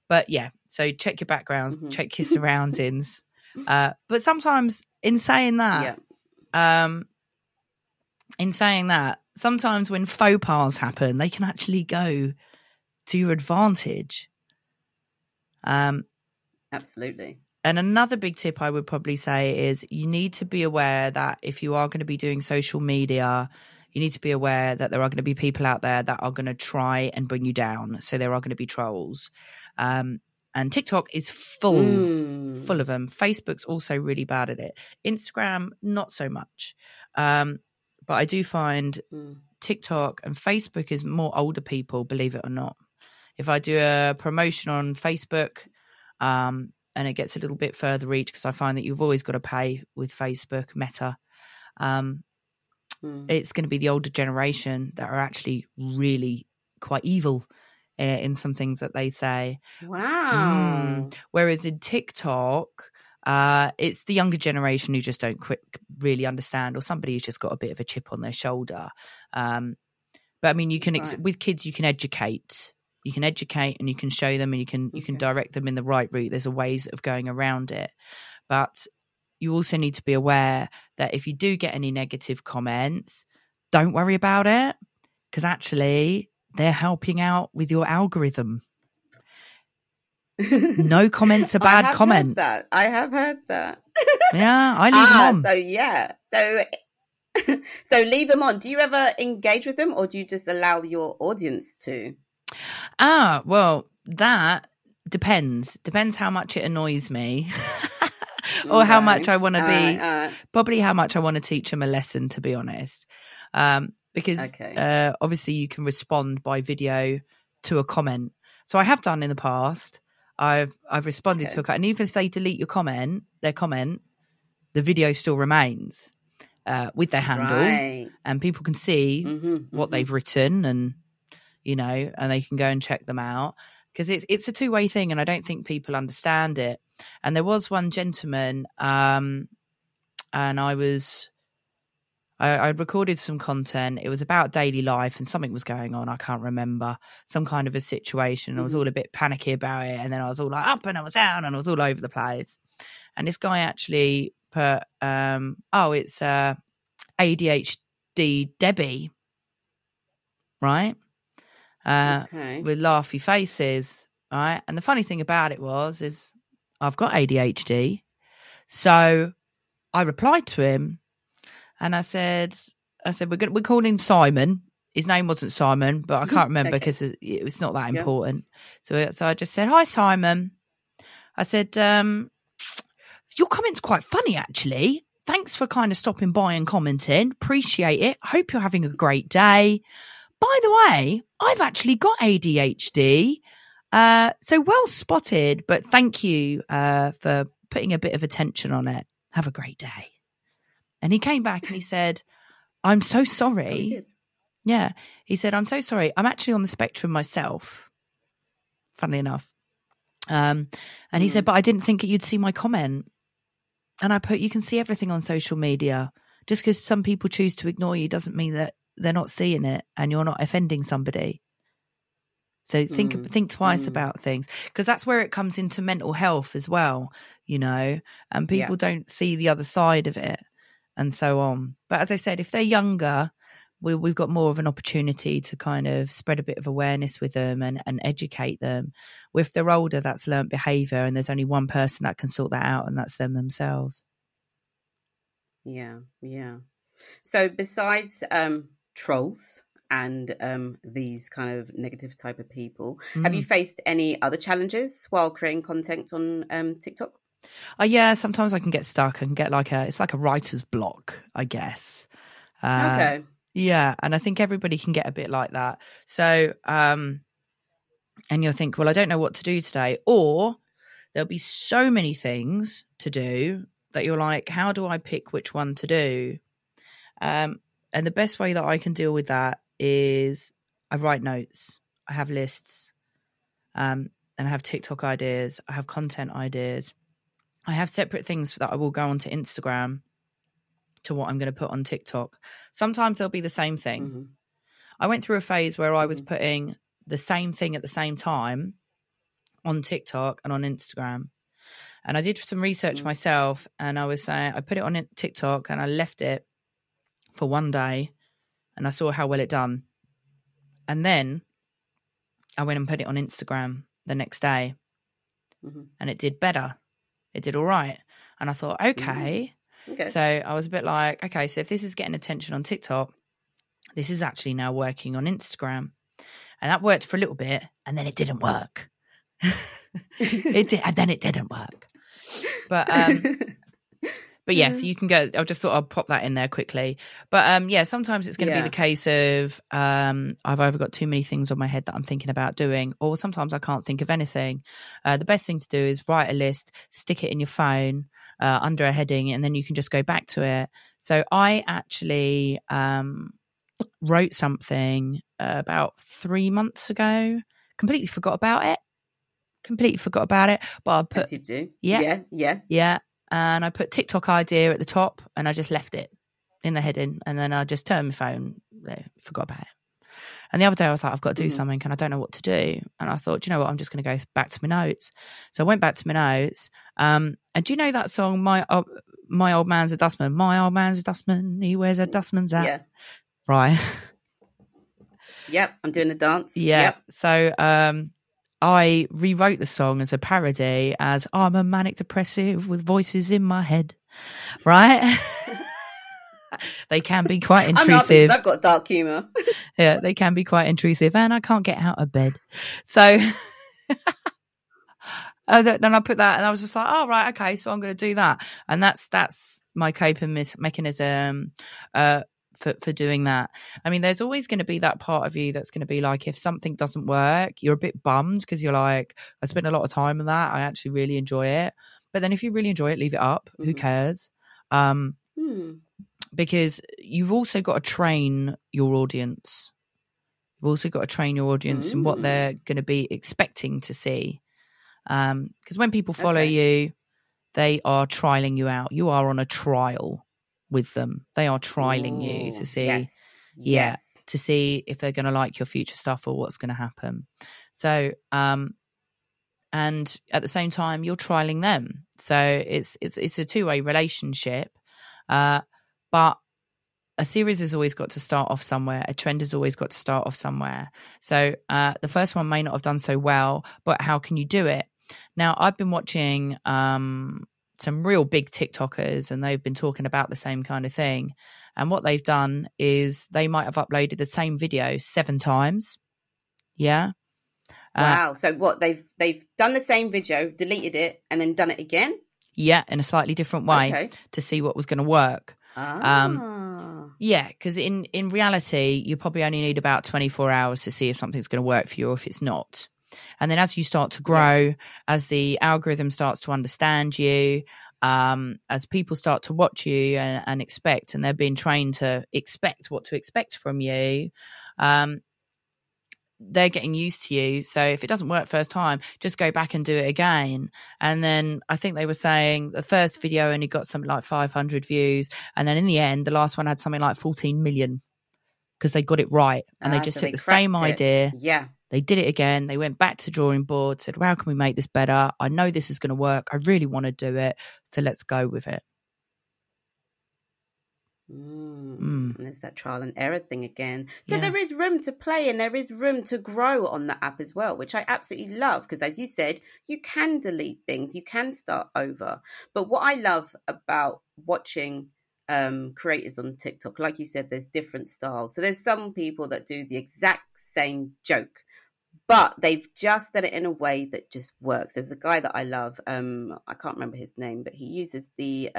But yeah, so check your backgrounds, check your surroundings. But sometimes in saying that, sometimes when faux pas happen, they can actually go to your advantage. Absolutely. And another big tip I would probably say is you need to be aware that if you are going to be doing social media, you need to be aware that there are going to be people out there that are going to try and bring you down. So there are going to be trolls. And TikTok is full of them. Facebook's also really bad at it. Instagram, not so much. But I do find TikTok and Facebook is more older people, believe it or not. If I do a promotion on Facebook, and it gets a little bit further reach because I find that you've always got to pay with Facebook, Meta. It's going to be the older generation that are actually really quite evil in some things that they say. Wow. Whereas in TikTok, it's the younger generation who just don't really understand, or somebody who's just got a bit of a chip on their shoulder. But I mean, you can with kids, you can educate. You can educate and you can show them and you can direct them in the right route. There's ways of going around it. But you also need to be aware that if you do get any negative comments, don't worry about it, because actually they're helping out with your algorithm. No comment's a bad comment. I have heard that. Yeah, I leave them on. So yeah. So leave them on. Do you ever engage with them, or do you just allow your audience to? Well, that depends. Depends how much it annoys me. Or how much I want to be, probably how much I want to teach them a lesson, to be honest. Because obviously you can respond by video to a comment. So I have done in the past. I've responded to a comment, and even if they delete their comment, the video still remains with their handle, and people can see what they've written, and and they can go and check them out, because it's a two-way thing, and I don't think people understand it. And there was one gentleman, and I recorded some content. It was about daily life, and something was going on. I can't remember, some kind of a situation. I was all a bit panicky about it, and then I was all like up and I was down and I was all over the place. And this guy actually put, it's ADHD Debbie, right? With laughy faces, right? And the funny thing about it is I've got ADHD. So I replied to him and I said, we're calling him Simon. His name wasn't Simon, but I can't remember because it's not that important. So I just said, hi, Simon. I said, your comment's quite funny, actually. Thanks for kind of stopping by and commenting. Appreciate it. Hope you're having a great day. By the way, I've actually got ADHD. So well spotted, but thank you for putting a bit of attention on it. Have a great day. And he came back and he said, I'm so sorry. Oh, he did. Yeah. He said, I'm so sorry. I'm actually on the spectrum myself. Funnily enough. And he said, but I didn't think you'd see my comment. And I put, you can see everything on social media. Just because some people choose to ignore you doesn't mean that they're not seeing it and you're not offending somebody. So think twice about things, because that's where it comes into mental health as well, and people don't see the other side of it and so on. But as I said, if they're younger, we've got more of an opportunity to kind of spread a bit of awareness with them and educate them. If they're older, that's learnt behaviour, and there's only one person that can sort that out, and that's them themselves. Yeah. So besides trolls and these kind of negative type of people, have you faced any other challenges while creating content on TikTok? Yeah, sometimes I can get stuck. I can get it's like a writer's block, I guess. Okay. Yeah, and I think everybody can get a bit like that. So and you'll think, well, I don't know what to do today. Or there'll be so many things to do that you're like, how do I pick which one to do? And the best way that I can deal with that is I write notes. I have lists. And I have TikTok ideas. I have content ideas. I have separate things that I will go onto Instagram to what I'm going to put on TikTok. Sometimes they'll be the same thing. Mm-hmm. I went through a phase where I was putting the same thing at the same time on TikTok and on Instagram. And I did some research myself, and I was saying, I put it on TikTok and I left it for one day, and I saw how well it done. And then I went and put it on Instagram the next day, and it did better. It did all right. And I thought, okay. So I was a bit like, okay, so if this is getting attention on TikTok, this is actually now working on Instagram. And that worked for a little bit, and then it didn't work. It did, and then it didn't work. But yeah, so you can go. I just thought I'd pop that in there quickly. But yeah, sometimes it's going to be the case of I've either got too many things on my head that I'm thinking about doing, or sometimes I can't think of anything. The best thing to do is write a list, stick it in your phone under a heading, and then you can just go back to it. So I actually wrote something about 3 months ago. Completely forgot about it. But I put, as you do. Yeah. And I put TikTok idea at the top, and I just left it in the heading, and then I just turned my phone, forgot about it. And the other day I was like, I've got to do something, and I don't know what to do. And I thought, you know what, I'm just going to go back to my notes. So I went back to my notes. And do you know that song, My Old Man's a Dustman? My old man's a dustman, he wears a dustman's hat. Yeah. Right. Yep, I'm doing the dance. Yeah. Yep. So I rewrote the song as a parody as I'm a manic depressive with voices in my head. Right? They can be quite intrusive. I've got dark humour. Yeah, they can be quite intrusive, and I can't get out of bed. So then I put that, and I was just like, oh, right, okay, so I'm going to do that. And that's my coping mechanism for doing that. I mean, there's always going to be that part of you that's going to be like, if something doesn't work, you're a bit bummed because you're like, I spent a lot of time on that. I actually really enjoy it. But then if you really enjoy it, leave it up. Who cares? Because you've also got to train your audience. You've also got to train your audience in what they're going to be expecting to see. Because when people follow you, they are trialing you out. You are on a trial with them. They are trialing you to see, to see if they're going to like your future stuff or what's going to happen. So, and at the same time, you're trialing them. So it's a two-way relationship. But a series has always got to start off somewhere. A trend has always got to start off somewhere. So the first one may not have done so well, but how can you do it? Now, I've been watching some real big TikTokers, and they've been talking about the same kind of thing. And what they've done is they might have uploaded the same video 7 times. Yeah. Wow. So what, they've done the same video, deleted it, and then done it again? Yeah, in a slightly different way to see what was going to work. Yeah, because in reality, you probably only need about 24 hours to see if something's going to work for you or if it's not. And then as you start to grow, as the algorithm starts to understand you, as people start to watch you and expect, and they're being trained to expect what to expect from you, they're getting used to you. So if it doesn't work first time, just go back and do it again. And then I think they were saying the first video only got something like 500 views. And then in the end, the last one had something like 14 million because they got it right. And they just took the same idea. Yeah. They did it again. They went back to drawing board, said, well, how can we make this better? I know this is going to work. I really want to do it. So let's go with it. And there's that trial and error thing again. So there is room to play, and there is room to grow on the app as well, which I absolutely love, because as you said, you can delete things, you can start over. But what I love about watching creators on TikTok, like you said, there's different styles. So there's some people that do the exact same joke, but they've just done it in a way that just works. There's a guy that I love. I can't remember his name, but he uses the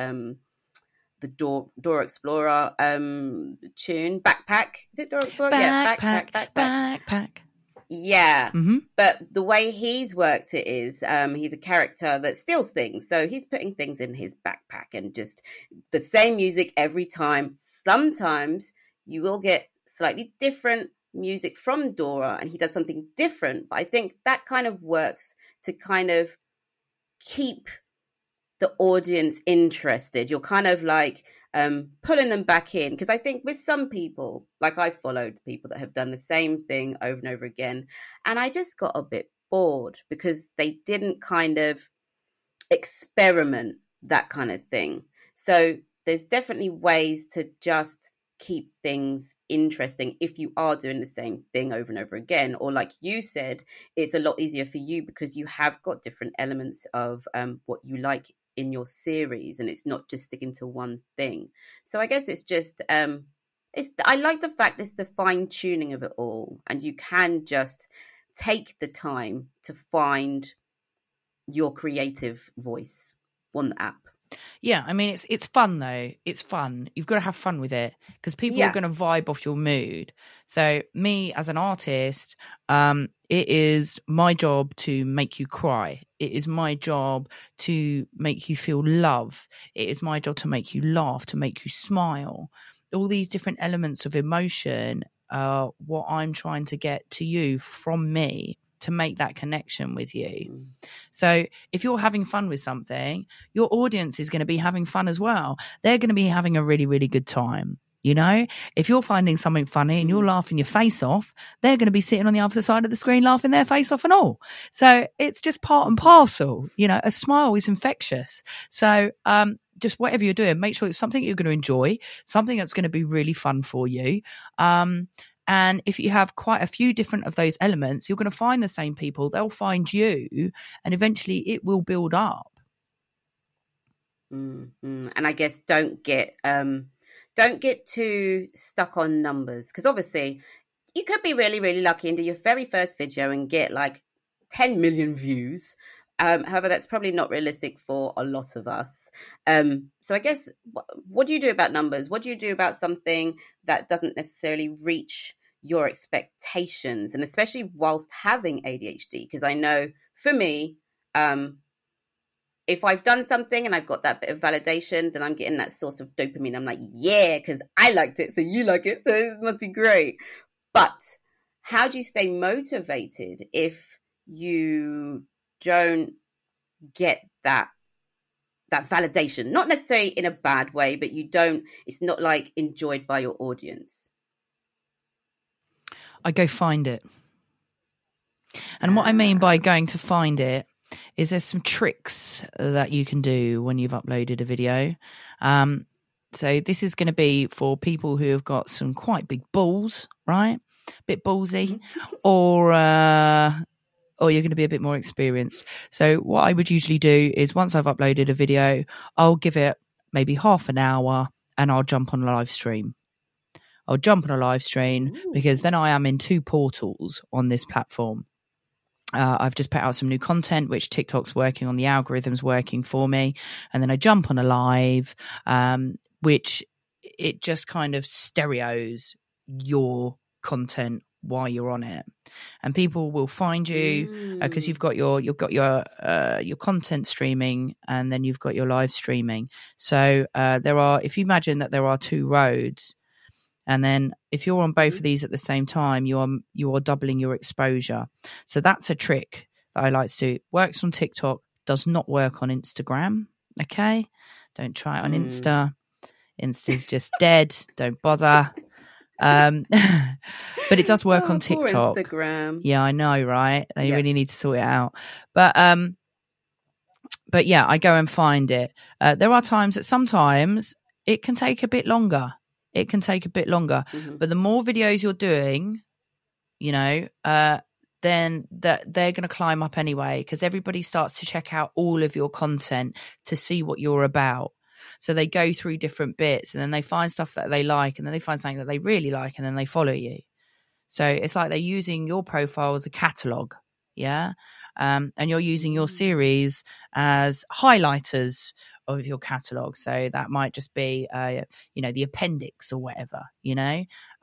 Dora Explorer tune, Backpack. Is it Dora Explorer? Backpack. Yeah. Mm-hmm. But the way he's worked it is he's a character that steals things. So he's putting things in his backpack and just the same music every time. Sometimes you will get slightly different music from Dora and he does something different. But I think that kind of works to kind of keep the audience interested. You're kind of like pulling them back in, because I think with some people, like I followed people that have done the same thing over and over again, and I just got a bit bored because they didn't kind of experiment that kind of thing. So there's definitely ways to just keep things interesting if you are doing the same thing over and over again, or like you said, it's a lot easier for you because you have got different elements of what you like in your series, and it's not just sticking to one thing. So I guess it's just I like the fact it's the fine tuning of it all, and you can just take the time to find your creative voice on the app. Yeah, I mean, it's fun though. It's fun. You've got to have fun with it because people are going to vibe off your mood. So me as an artist, it is my job to make you cry. It is my job to make you feel love. It is my job to make you laugh, to make you smile. All these different elements of emotion are what I'm trying to get to you from me, to make that connection with you. So if you're having fun with something, your audience is going to be having fun as well. They're going to be having a really, really good time. You know, if you're finding something funny and you're laughing your face off, they're going to be sitting on the other side of the screen laughing their face off and all. So it's just part and parcel. You know, a smile is infectious. So just whatever you're doing, make sure it's something you're going to enjoy, something that's going to be really fun for you. And if you have quite a few different of those elements, you're going to find the same people. They'll find you, and eventually it will build up. Mm-hmm. And I guess don't get too stuck on numbers, because obviously you could be really, really lucky and do your very first video and get like 10 million views. However, that's probably not realistic for a lot of us. So I guess, what do you do about numbers? What do you do about something that doesn't necessarily reach your expectations, and especially whilst having ADHD? Because I know for me, if I've done something and I've got that bit of validation, then I'm getting that source of dopamine. I'm like, yeah, because I liked it, so you like it, so this must be great. But how do you stay motivated if you don't get that validation? Not necessarily in a bad way, but it's not like enjoyed by your audience. I go find it. And what I mean by going to find it is there's some tricks that you can do when you've uploaded a video. So this is going to be for people who have got some quite big balls, right? Bit ballsy, or you're going to be a bit more experienced. So what I would usually do is, once I've uploaded a video, I'll give it maybe half an hour and I'll jump on a live stream. Because then I am in two portals on this platform. I've just put out some new content, which TikTok's working on, the algorithm's working for me. And then I jump on a live, which it just kind of stereos your content while you're on it, and people will find you because you've got your content streaming, and then you've got your live streaming. So if you imagine that there are two roads, and then if you're on both of these at the same time, you are doubling your exposure. So that's a trick that I like to do. Works on TikTok, does not work on Instagram. Okay, don't try it on Insta. Insta's just dead. Don't bother. But it does work on TikTok. Instagram. Yeah, I know, right? They really need to sort it out. But yeah, I go and find it. There are times that sometimes it can take a bit longer. But the more videos you're doing, you know, then they're going to climb up anyway, because everybody starts to check out all of your content to see what you're about. So they go through different bits, and then they find stuff that they like, and then they find something that they really like, and then they follow you. So it's like they're using your profile as a catalogue. Yeah. and you're using your series as highlighters of your catalogue. So that might just be, the appendix or whatever,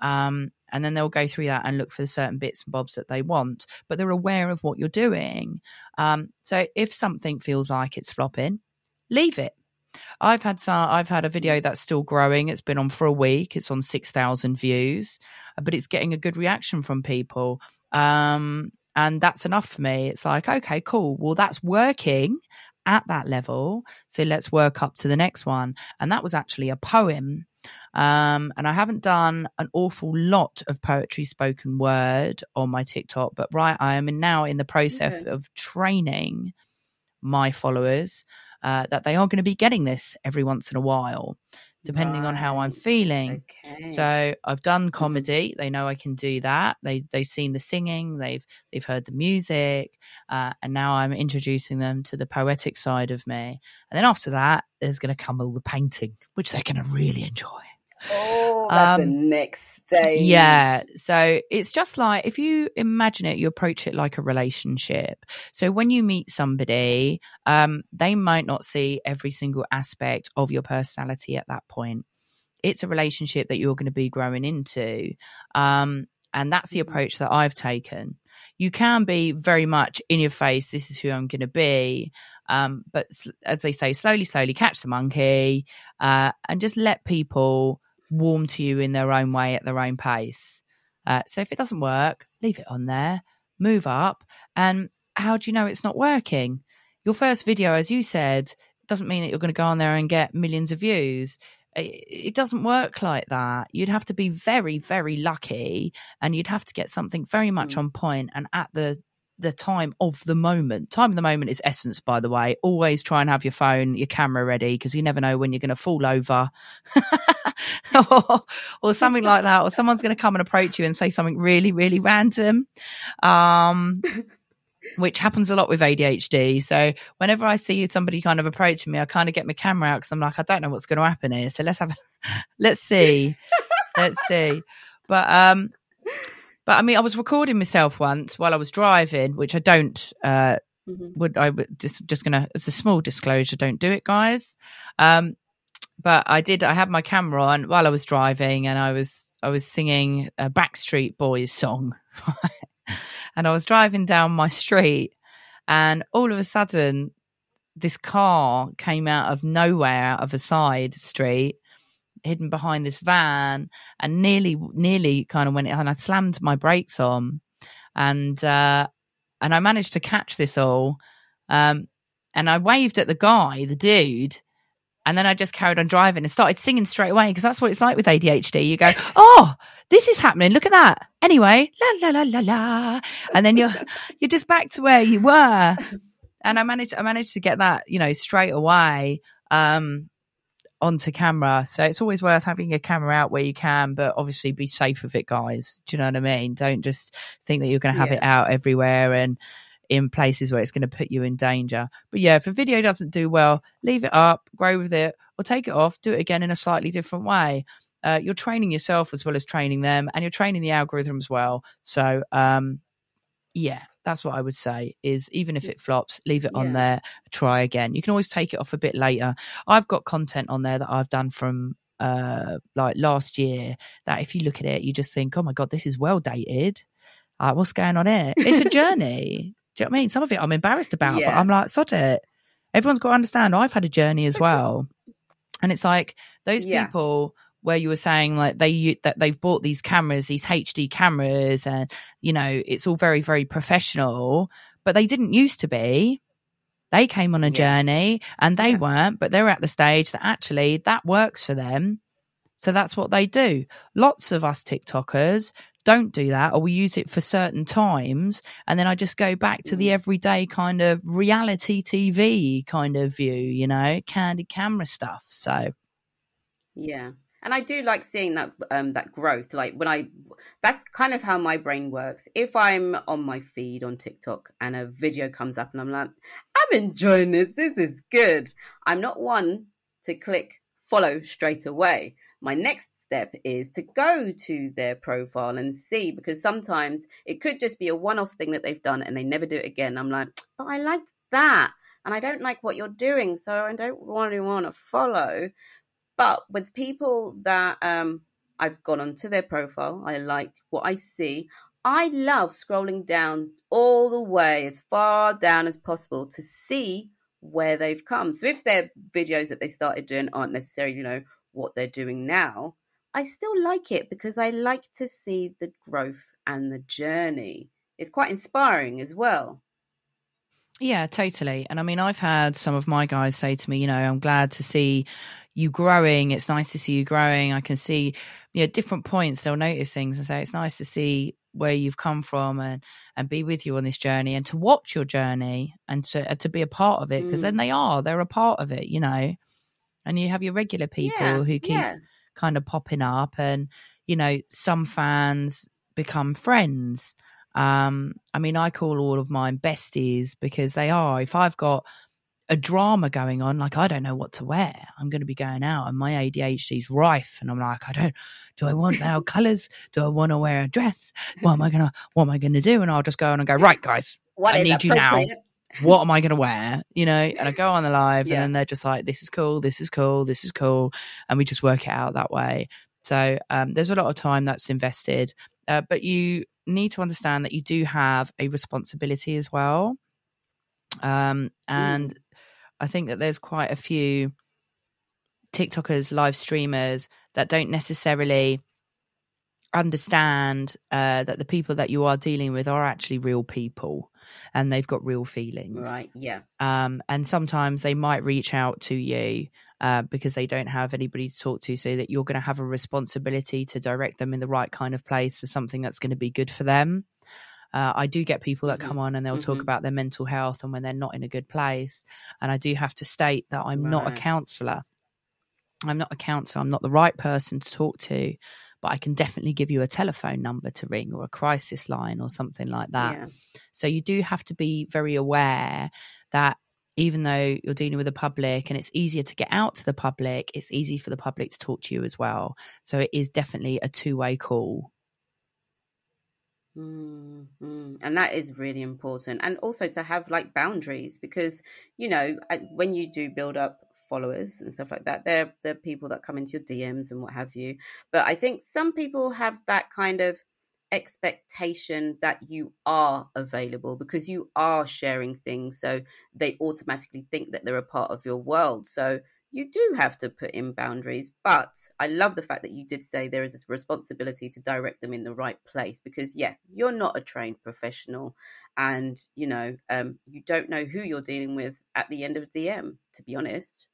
and then they'll go through that and look for the certain bits and bobs that they want, but they're aware of what you're doing. So if something feels like it's flopping, leave it. I've had a video that's still growing. It's been on for a week. It's on 6,000 views, but it's getting a good reaction from people. And that's enough for me. It's like, okay, cool. Well, that's working at that level. So let's work up to the next one. And that was actually a poem. And I haven't done an awful lot of poetry spoken word on my TikTok, but I am now in the process of training my followers that they are going to be getting this every once in a while, depending on how I'm feeling. Okay. So I've done comedy. They know I can do that. They've seen the singing. They've heard the music. And now I'm introducing them to the poetic side of me. And then after that, there's going to come all the painting, which they're going to really enjoy. Oh, that's the next stage. Yeah. So it's just like, if you imagine it, you approach it like a relationship. So when you meet somebody, they might not see every single aspect of your personality at that point. It's a relationship that you're going to be growing into. And that's the approach that I've taken. You can be very much in your face, this is who I'm going to be. But as they say, slowly catch the monkey, and just let people warm to you in their own way at their own pace. So if it doesn't work, leave it on there, move up. And how do you know it's not working? Your first video, as you said, doesn't mean that you're going to go on there and get millions of views. It doesn't work like that. You'd have to be very, very lucky, and you'd have to get something very much on point and at the time of the moment. Time of the moment is essence, by the way. Always try and have your phone, your camera ready, because you never know when you're going to fall over or something like that, or someone's going to come and approach you and say something really, really random, which happens a lot with ADHD. So whenever I see somebody kind of approaching me, I kind of get my camera out because I'm like, I don't know what's going to happen here. So let's see. But I mean, I was recording myself once while I was driving, which I don't, it's a small disclosure, don't do it, guys. But I had my camera on while I was driving, and I was singing a Backstreet Boys song. And I was driving down my street, and all of a sudden this car came out of nowhere, out of a side street, hidden behind this van, and nearly kind of went, and I slammed my brakes on, and I managed to catch this all, and I waved at the guy, the dude, and then I just carried on driving and started singing straight away, because that's what it's like with ADHD. You go, oh, this is happening, look at that, anyway, la la la la la, and then you're just back to where you were. And I managed to get that, straight away onto camera. So it's always worth having your camera out where you can, but obviously be safe with it, guys. Do you know what I mean? Don't just think that you're going to have it out everywhere and in places where it's going to put you in danger. But yeah, if a video doesn't do well, leave it up, grow with it, or take it off, do it again in a slightly different way. You're training yourself as well as training them, and you're training the algorithm as well. So yeah, that's what I would say, is even if it flops, leave it on there, try again. You can always take it off a bit later. I've got content on there that I've done from like last year that if you look at it, you just think, oh my God, this is well dated. What's going on here? It's a journey. Do you know what I mean? Some of it I'm embarrassed about, but I'm like, sod it. Everyone's got to understand I've had a journey as well. And it's like those people where you were saying like they've bought these cameras, these HD cameras, and it's all very, very professional, but they didn't used to be. They came on a journey and they weren't, but they're at the stage that actually that works for them. So that's what they do. Lots of us TikTokers don't do that, or we use it for certain times, and then I just go back to the everyday kind of reality TV kind of view, candid camera stuff. So yeah. And I do like seeing that that growth. Like that's kind of how my brain works. If I'm on my feed on TikTok and a video comes up and I'm like, I'm enjoying this. This is good. I'm not one to click follow straight away. My next step is to go to their profile and see, because sometimes it could just be a one-off thing that they've done and they never do it again. I'm like, but I liked that and I don't like what you're doing, so I don't really want to follow. But with people that I've gone onto their profile, I like what I see. I love scrolling down all the way as far down as possible to see where they've come. So if their videos that they started doing aren't necessarily, what they're doing now, I still like it because I like to see the growth and the journey. It's quite inspiring as well. Yeah, totally. And I mean, I've had some of my guys say to me, I'm glad to see you growing. It's nice to see you growing. I can see, different points. They'll notice things and say, it's nice to see where you've come from and be with you on this journey and to watch your journey and to be a part of it. Because then they're a part of it, and you have your regular people who keep kind of popping up and, some fans become friends. I mean, I call all of mine besties because they are. If I've got a drama going on, like I don't know what to wear, I'm going to be going out and my ADHD is rife, and I'm like, do I want loud colours? Do I want to wear a dress? What am I going to do? And I'll just go on and go, right, guys, I need you now. What am I going to wear? And I go on the live and then they're just like, this is cool, this is cool, this is cool. And we just work it out that way. So there's a lot of time that's invested, but you need to understand that you do have a responsibility as well. And I think that there's quite a few TikTokers, live streamers that don't necessarily understand that the people that you are dealing with are actually real people and they've got real feelings. Right, yeah. And sometimes they might reach out to you because they don't have anybody to talk to, so that you're going to have a responsibility to direct them in the right kind of place for something that's going to be good for them. I do get people that come on and they'll talk about their mental health and when they're not in a good place. And I do have to state that I'm not a counsellor. I'm not a counsellor. I'm not the right person to talk to, but I can definitely give you a telephone number to ring or a crisis line or something like that. Yeah. So you do have to be very aware that even though you're dealing with the public and it's easier to get out to the public, it's easy for the public to talk to you as well. So it is definitely a two-way call. And that is really important, and also to have like boundaries, because when you do build up followers and stuff like that, they're people that come into your DMs and what have you, but I think some people have that kind of expectation that you are available because you are sharing things, so they automatically think that they're a part of your world. So you do have to put in boundaries, but I love the fact that you did say there is this responsibility to direct them in the right place, because you're not a trained professional, and you don't know who you're dealing with at the end of the DM, to be honest.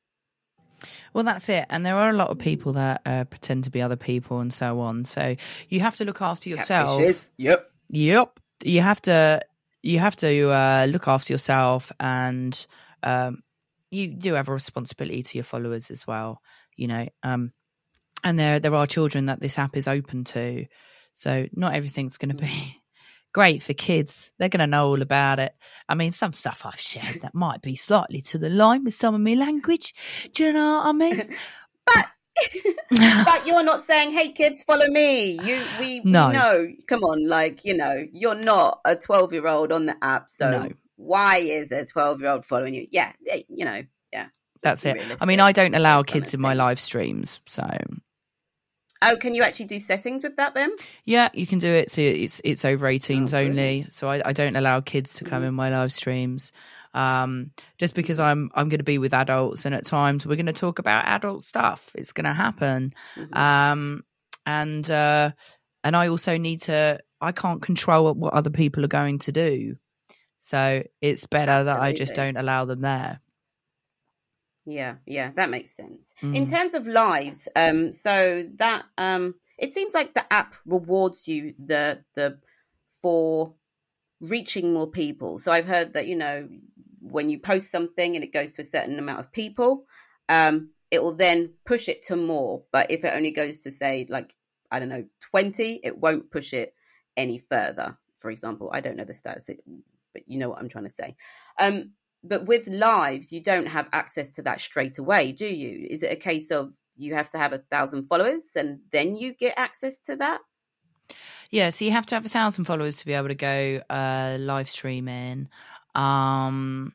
Well, that's it. And there are a lot of people that pretend to be other people and so on. So you have to look after yourself. Catfishes. Yep. You have to look after yourself, and you do have a responsibility to your followers as well, and there are children that this app is open to, so not everything's going to be great for kids. They're going to know all about it. I mean, some stuff I've shared that might be slightly to the line with some of my language. Do you know what I mean? But you're not saying, hey kids, follow me. We know, come on, you're not a 12-year-old on the app, so why is a 12-year-old following you? Yeah. That's it. I mean, I don't allow kids in my live streams, so. Oh, can you actually do settings with that then? Yeah, you can do it. So it's over 18s only. So I don't allow kids to come in my live streams. Just because I'm going to be with adults, and at times we're going to talk about adult stuff. It's going to happen. And I also I can't control what other people are going to do. So it's better that I just don't allow them there. Yeah, that makes sense. In terms of lives, so that it seems like the app rewards you for reaching more people. So I've heard that when you post something and it goes to a certain amount of people, it will then push it to more. But if it only goes to say 20, it won't push it any further. For example, I don't know the stats, but you know what I'm trying to say. But with lives, you don't have access to that straight away, do you? Is it a case of you have to have 1,000 followers and then you get access to that? Yeah, so you have to have 1,000 followers to be able to go live streaming. And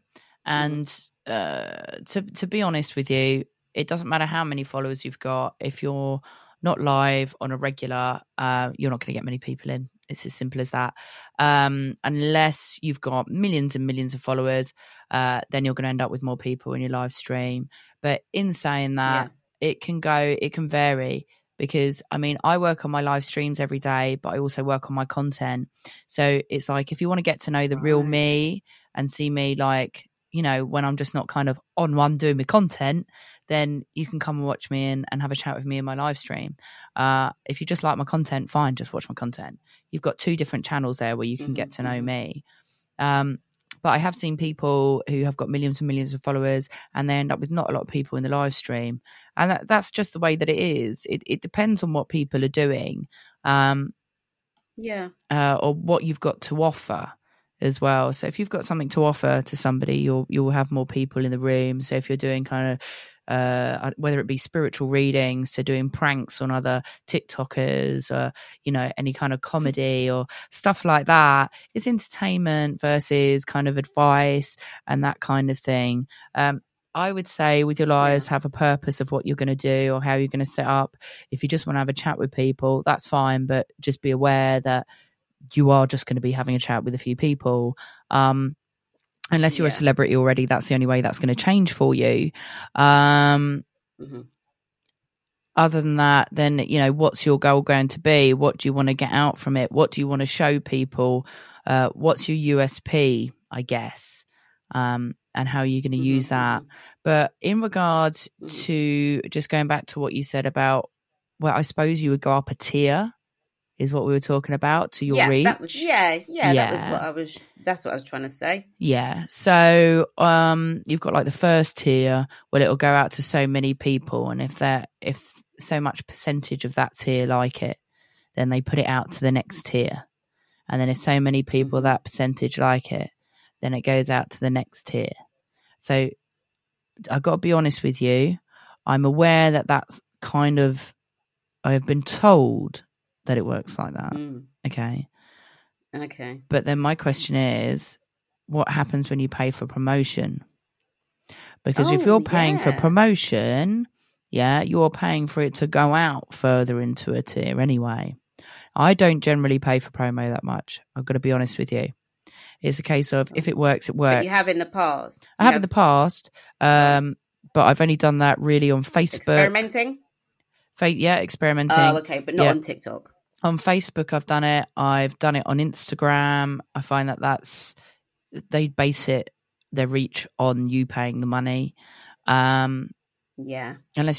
to be honest with you, it doesn't matter how many followers you've got. If you're not live on a regular, you're not going to get many people in. It's as simple as that. Unless you've got millions and millions of followers, then you're going to end up with more people in your live stream. But in saying that, it can vary. Because, I mean, I work on my live streams every day, but I also work on my content. So it's like, if you want to get to know the real me and see me like, you know, when I'm just not kind of on one doing my content, then you can come and watch me and have a chat with me in my live stream. If you just like my content, fine, just watch my content. You've got 2 different channels there where you can get to know me. But I have seen people who have got millions and millions of followers and they end up with not a lot of people in the live stream. And that's just the way that it is. It depends on what people are doing, or what you've got to offer as well. So if you've got something to offer to somebody, you'll have more people in the room. So if you're doing kind of whether it be spiritual readings, so doing pranks on other TikTokers, or, you know, any kind of comedy or stuff like that, it's entertainment versus kind of advice and that kind of thing. I would say with your lives, have a purpose of what you're going to do or how you're going to set up. If you just want to have a chat with people, that's fine, but just be aware that you are just going to be having a chat with a few people. Unless you're a celebrity already, that's the only way that's going to change for you. Other than that, then, you know, what's your goal going to be? What do you want to get out from it? What do you want to show people? What's your USP, I guess, and how you're going to use that. But in regards to just going back to what you said about, well, I suppose you would go up a tier, is what we were talking about, to your reach. That's what I was trying to say. Yeah. So you've got like the first tier, well, it'll go out to so many people, and if so much percentage of that tier like it, then they put it out to the next tier. And then if so many people that percentage like it, then it goes out to the next tier. So I've got to be honest with you, I'm aware that that's kind of, I've been told that it works like that. Okay. But then my question is, what happens when you pay for promotion? Because if you're paying for promotion, you're paying for it to go out further into a tier anyway. I don't generally pay for promo that much. I've got to be honest with you. It's a case of if it works, it works. But you have in the past. I have in the past, but I've only done that really on Facebook. Experimenting? Experimenting. Oh, okay, but not on TikTok. On Facebook, I've done it. I've done it on Instagram. I find they base their reach on you paying the money. Unless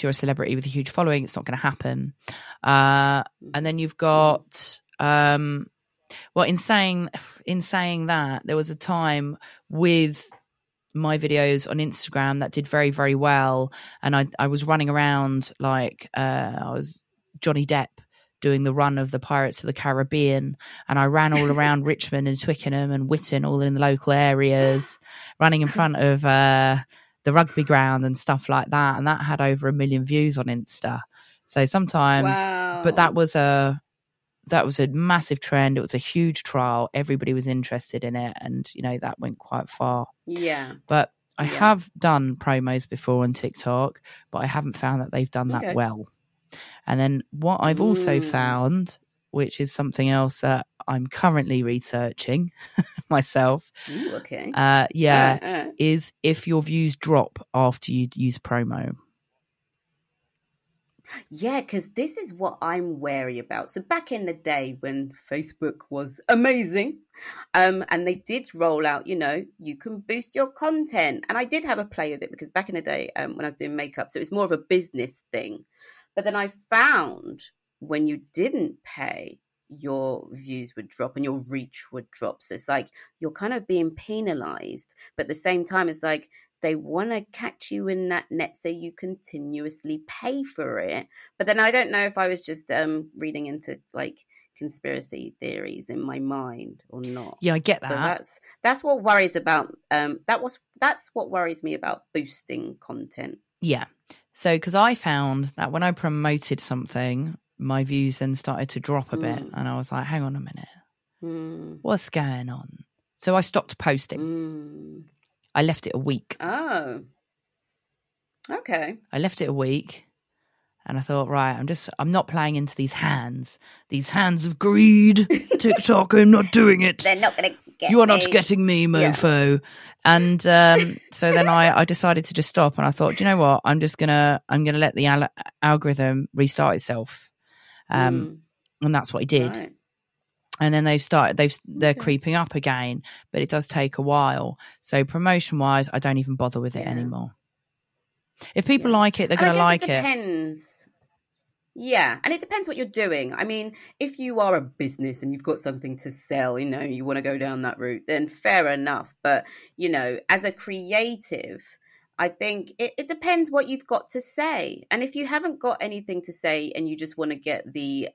you're a celebrity with a huge following, it's not going to happen. And then you've got, in saying that, there was a time with my videos on Instagram that did very, very well. And I was running around like I was Johnny Depp doing the run of the Pirates of the Caribbean, and I ran all around Richmond and Twickenham and Whitton, all in the local areas, running in front of the rugby ground and stuff like that, and that had over 1 million views on Insta. So sometimes, but that was a massive trend. It was a huge trial. Everybody was interested in it, and you know that went quite far. But I have done promos before on TikTok, but I haven't found that they've done that well. And then what I've also found, which is something else that I'm currently researching myself, is if your views drop after you use promo. Yeah, because this is what I'm wary about. So back in the day when Facebook was amazing, and they did roll out, you know, you can boost your content. And I did have a play with it because back in the day when I was doing makeup, so it was more of a business thing. But then I found when you didn't pay, your views would drop and your reach would drop. So it's like you're kind of being penalized. But at the same time, it's like they want to catch you in that net so you continuously pay for it. But then I don't know if I was just reading into like conspiracy theories in my mind or not. Yeah, I get that. So that's what worries about. That's what worries me about boosting content. Yeah. So, because I found that when I promoted something, my views then started to drop a bit. And I was like, hang on a minute. What's going on? So I stopped posting. I left it a week. Oh. Okay. I left it a week. And I thought, right, I'm not playing into these hands of greed. TikTok, I'm not doing it. They're not going to get You are me. not getting me, mofo. Yeah. And so then I decided to just stop. And I thought, do you know what? I'm gonna let the algorithm restart itself. And that's what I did. Right. And then they're creeping up again, but it does take a while. So promotion wise, I don't even bother with it anymore. If people like it, they're going to like it. It depends. Yeah, and it depends what you're doing. I mean, if you are a business and you've got something to sell, you want to go down that route, then fair enough. But, as a creative, I think it depends what you've got to say. And if you haven't got anything to say and you just want to get the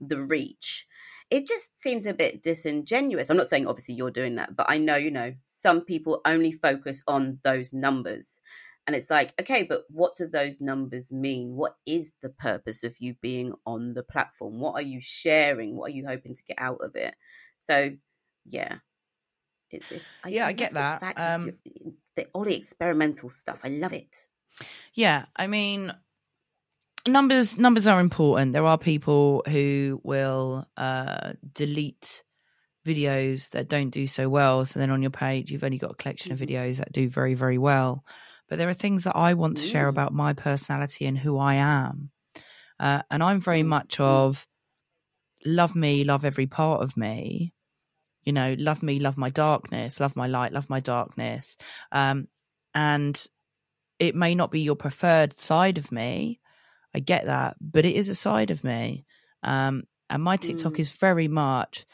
reach, it just seems a bit disingenuous. I'm not saying obviously you're doing that, but I know, some people only focus on those numbers. And it's like, okay, but what do those numbers mean? What is the purpose of you being on the platform? What are you sharing? What are you hoping to get out of it? So, yeah. I get that. All the experimental stuff. I love it. Yeah, I mean, numbers are important. There are people who will delete videos that don't do so well. So then on your page, you've only got a collection of videos that do very, very well. But there are things that I want to share about my personality and who I am. And I'm very much of love me, love every part of me. Love me, love my darkness, love my light, love my darkness. And it may not be your preferred side of me. I get that, but it is a side of me. And my TikTok is very much,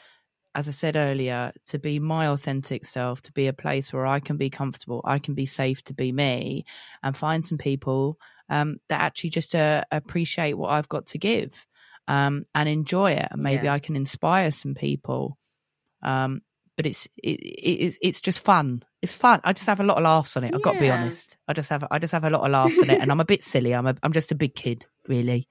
as I said earlier, to be my authentic self, to be a place where I can be comfortable, I can be safe to be me, and find some people that actually just appreciate what I've got to give and enjoy it. And maybe I can inspire some people. But it's just fun. It's fun. I just have a lot of laughs on it. I've got to be honest. I just have a lot of laughs on it, and I'm a bit silly. I'm just a big kid, really.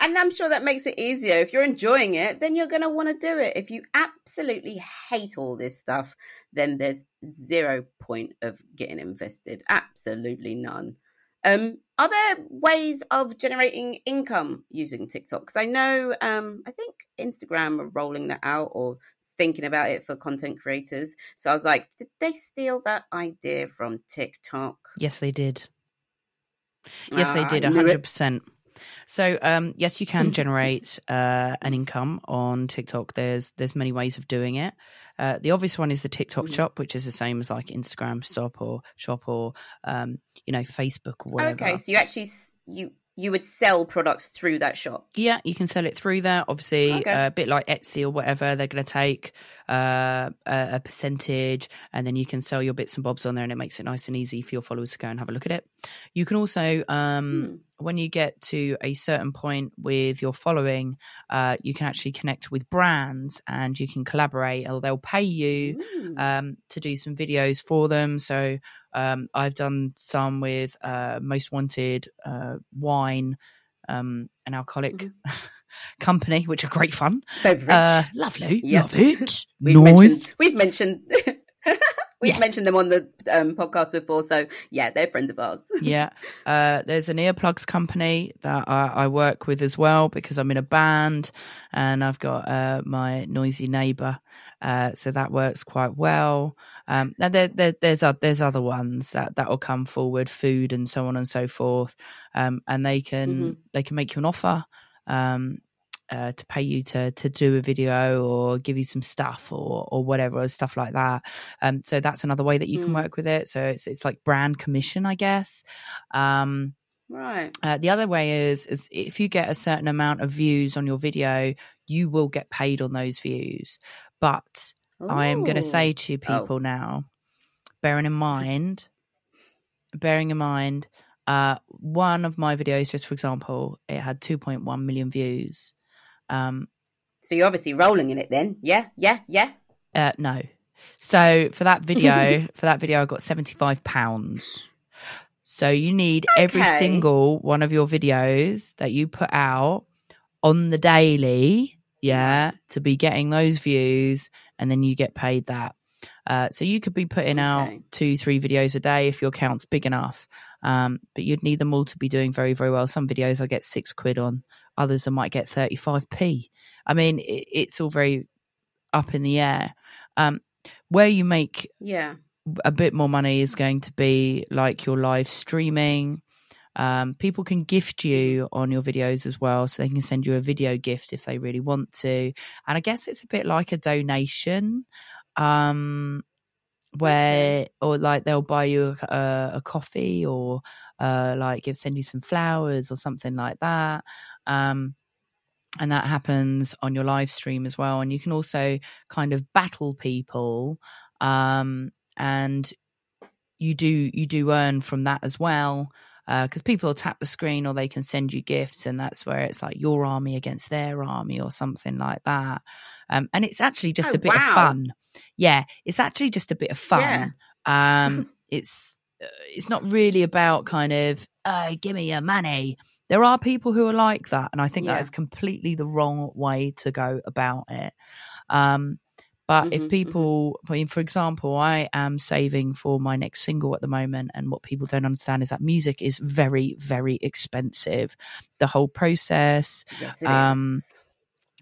And I'm sure that makes it easier. If you're enjoying it, then you're going to want to do it. If you absolutely hate all this stuff, then there's 0 point of getting invested. Absolutely none. Are there ways of generating income using TikTok? Because I know, I think Instagram are rolling that out or thinking about it for content creators. So I was like, did they steal that idea from TikTok? Yes, they did. Yes, they did, 100%. So, yes, you can generate an income on TikTok. There's many ways of doing it. The obvious one is the TikTok shop, which is the same as like Instagram shop or Facebook or whatever. Okay, so you actually you would sell products through that shop. Yeah, you can sell it through there. Obviously, a bit like Etsy or whatever, they're going to take a percentage, and then you can sell your bits and bobs on there, and it makes it nice and easy for your followers to go and have a look at it. You can also, when you get to a certain point with your following, you can actually connect with brands, and you can collaborate, or they'll pay you to do some videos for them. So I've done some with Most Wanted, wine, an alcoholic company, which are great fun. Lovely, love it. We've mentioned them on the podcast before, so yeah, they're friends of ours. Yeah, there's an earplugs company that I work with as well, because I'm in a band and I've got my noisy neighbour, so that works quite well. And there's other ones that will come forward, food and so on and so forth, and they can make you an offer. To pay you to do a video or give you some stuff or whatever, stuff like that. So that's another way that you can work with it. So it's like brand commission, I guess. Right. The other way is if you get a certain amount of views on your video, you will get paid on those views. But I am going to say to people now, bearing in mind, one of my videos, just for example, it had 2.1 million views. So you're obviously rolling in it then. Yeah. No. So for that video, I got £75. So you need every single one of your videos that you put out on the daily, to be getting those views, and then you get paid that. So you could be putting out 2-3 videos a day if your account's big enough. But you'd need them all to be doing very, very well. Some videos I get £6 on, others I might get 35p. I mean, it's all very up in the air. Where you make a bit more money is going to be like your live streaming. People can gift you on your videos as well, so they can send you a video gift if they really want to. And I guess it's a bit like a donation, where or like they'll buy you a coffee, or like send you some flowers or something like that. And that happens on your live stream as well. And you can also kind of battle people, and you do earn from that as well. Because people will tap the screen, or they can send you gifts, and that's where it's like your army against their army or something like that. And it's actually just a bit of fun. Yeah, it's actually just a bit of fun. It's not really about kind of, give me your money. There are people who are like that, and I think that is completely the wrong way to go about it. But if people, I mean, for example, I am saving for my next single at the moment. And what people don't understand is that music is very, very expensive. The whole process, yes, it is.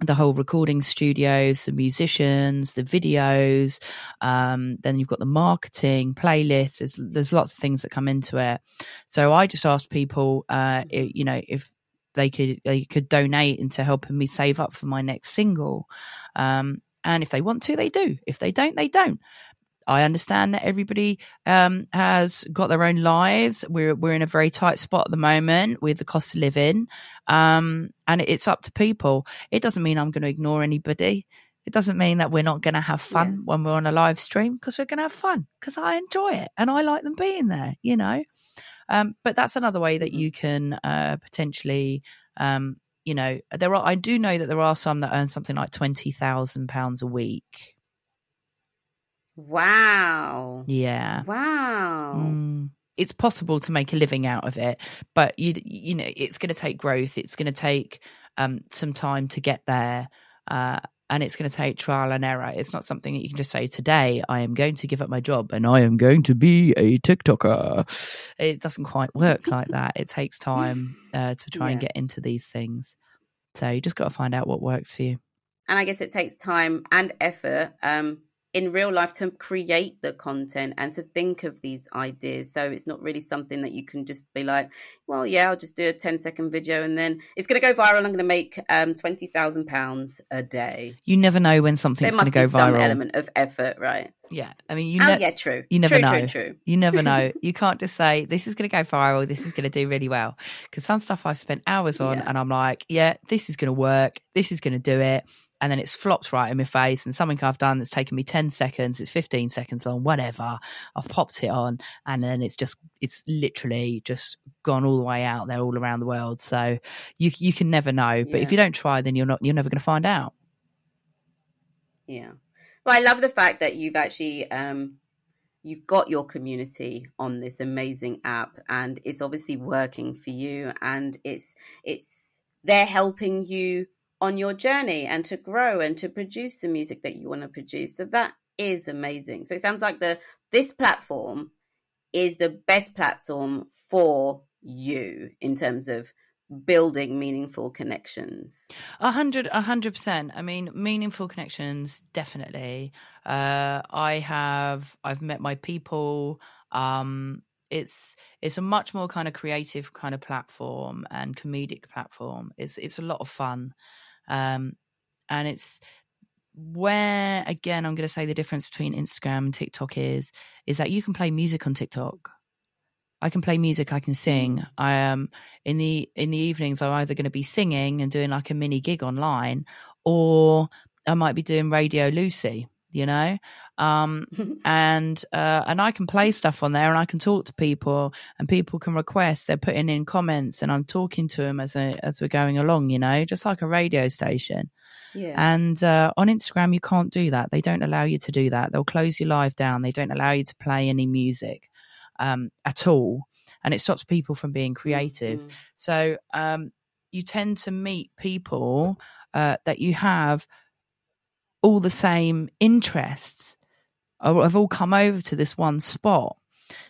The whole recording studios, the musicians, the videos, then you've got the marketing, playlists. There's lots of things that come into it. So I just asked people, if they could donate into helping me save up for my next single. And if they want to, they do. If they don't, they don't. I understand that everybody has got their own lives. We're in a very tight spot at the moment with the cost of living, and it's up to people. It doesn't mean I'm going to ignore anybody. It doesn't mean that we're not going to have fun when we're on a live stream, because we're going to have fun, because I enjoy it and I like them being there, But that's another way that you can potentially. I do know that there are some that earn something like £20,000 a week. Wow. Yeah. Wow. It's possible to make a living out of it, but it's going to take growth. It's going to take some time to get there, and it's going to take trial and error. It's not something that you can just say, today I am going to give up my job and I am going to be a TikToker. It doesn't quite work like that. It takes time to try and get into these things. So you just got to find out what works for you. And I guess it takes time and effort in real life to create the content and to think of these ideas. So it's not really something that you can just be like, well, I'll just do a 10-second video and then it's going to go viral. I'm going to make £20,000 a day. You never know when something's going to go viral. There must be some element of effort, right? Yeah. I mean, true. You never know. True. You never know. You can't just say, this is going to go viral, this is going to do really well. Because some stuff I've spent hours on and I'm like, this is going to work, this is going to do it. And then it's flopped right in my face, and something I've done that's taken me 10 seconds, it's 15 seconds long, whatever. I've popped it on, and then it's literally just gone all the way out there all around the world. So you can never know. But if you don't try, then you're never going to find out. Yeah. Well, I love the fact that you've actually you've got your community on this amazing app, and it's obviously working for you, and they're helping you on your journey and to grow and to produce the music that you want to produce. So that is amazing. So it sounds like this platform is the best platform for you in terms of building meaningful connections. 100%. I mean, meaningful connections, definitely. I've met my people. It's a much more kind of creative kind of platform and comedic platform. It's a lot of fun. And it's where, again, I'm going to say the difference between Instagram and TikTok is that you can play music on TikTok. I can play music, I can sing. I am in the evenings, I'm either going to be singing and doing like a mini gig online, or I might be doing Radio Lu.Ci, and I can play stuff on there, and I can talk to people, and people can request, they're putting in comments, and I'm talking to them as we're going along, just like a radio station. Yeah. And on Instagram you can't do that. They don't allow you to do that. They'll close your live down. They don't allow you to play any music. at all, and it stops people from being creative. So you tend to meet people that you have all the same interests, or have all come over to this one spot.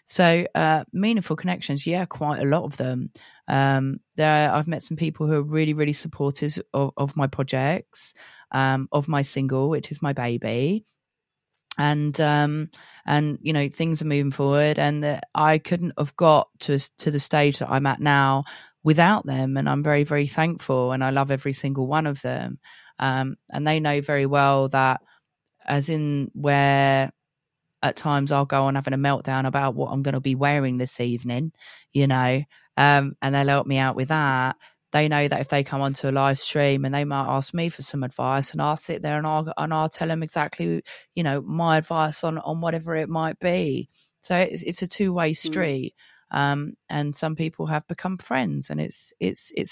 So meaningful connections, yeah, quite a lot of them. I've met some people who are really, really supportive of my projects, of my single, which is my baby. And you know, things are moving forward, and I couldn't have got to the stage that I'm at now without them. And I'm very, very thankful, and I love every single one of them. And they know very well that, as in where at times I'll go on having a meltdown about what I'm going to be wearing this evening, you know, and they'll help me out with that. They know that if they come onto a live stream and they might ask me for some advice, and I'll sit there and I'll tell them exactly, you know, my advice on whatever it might be. So it's a two-way street. And some people have become friends, and it's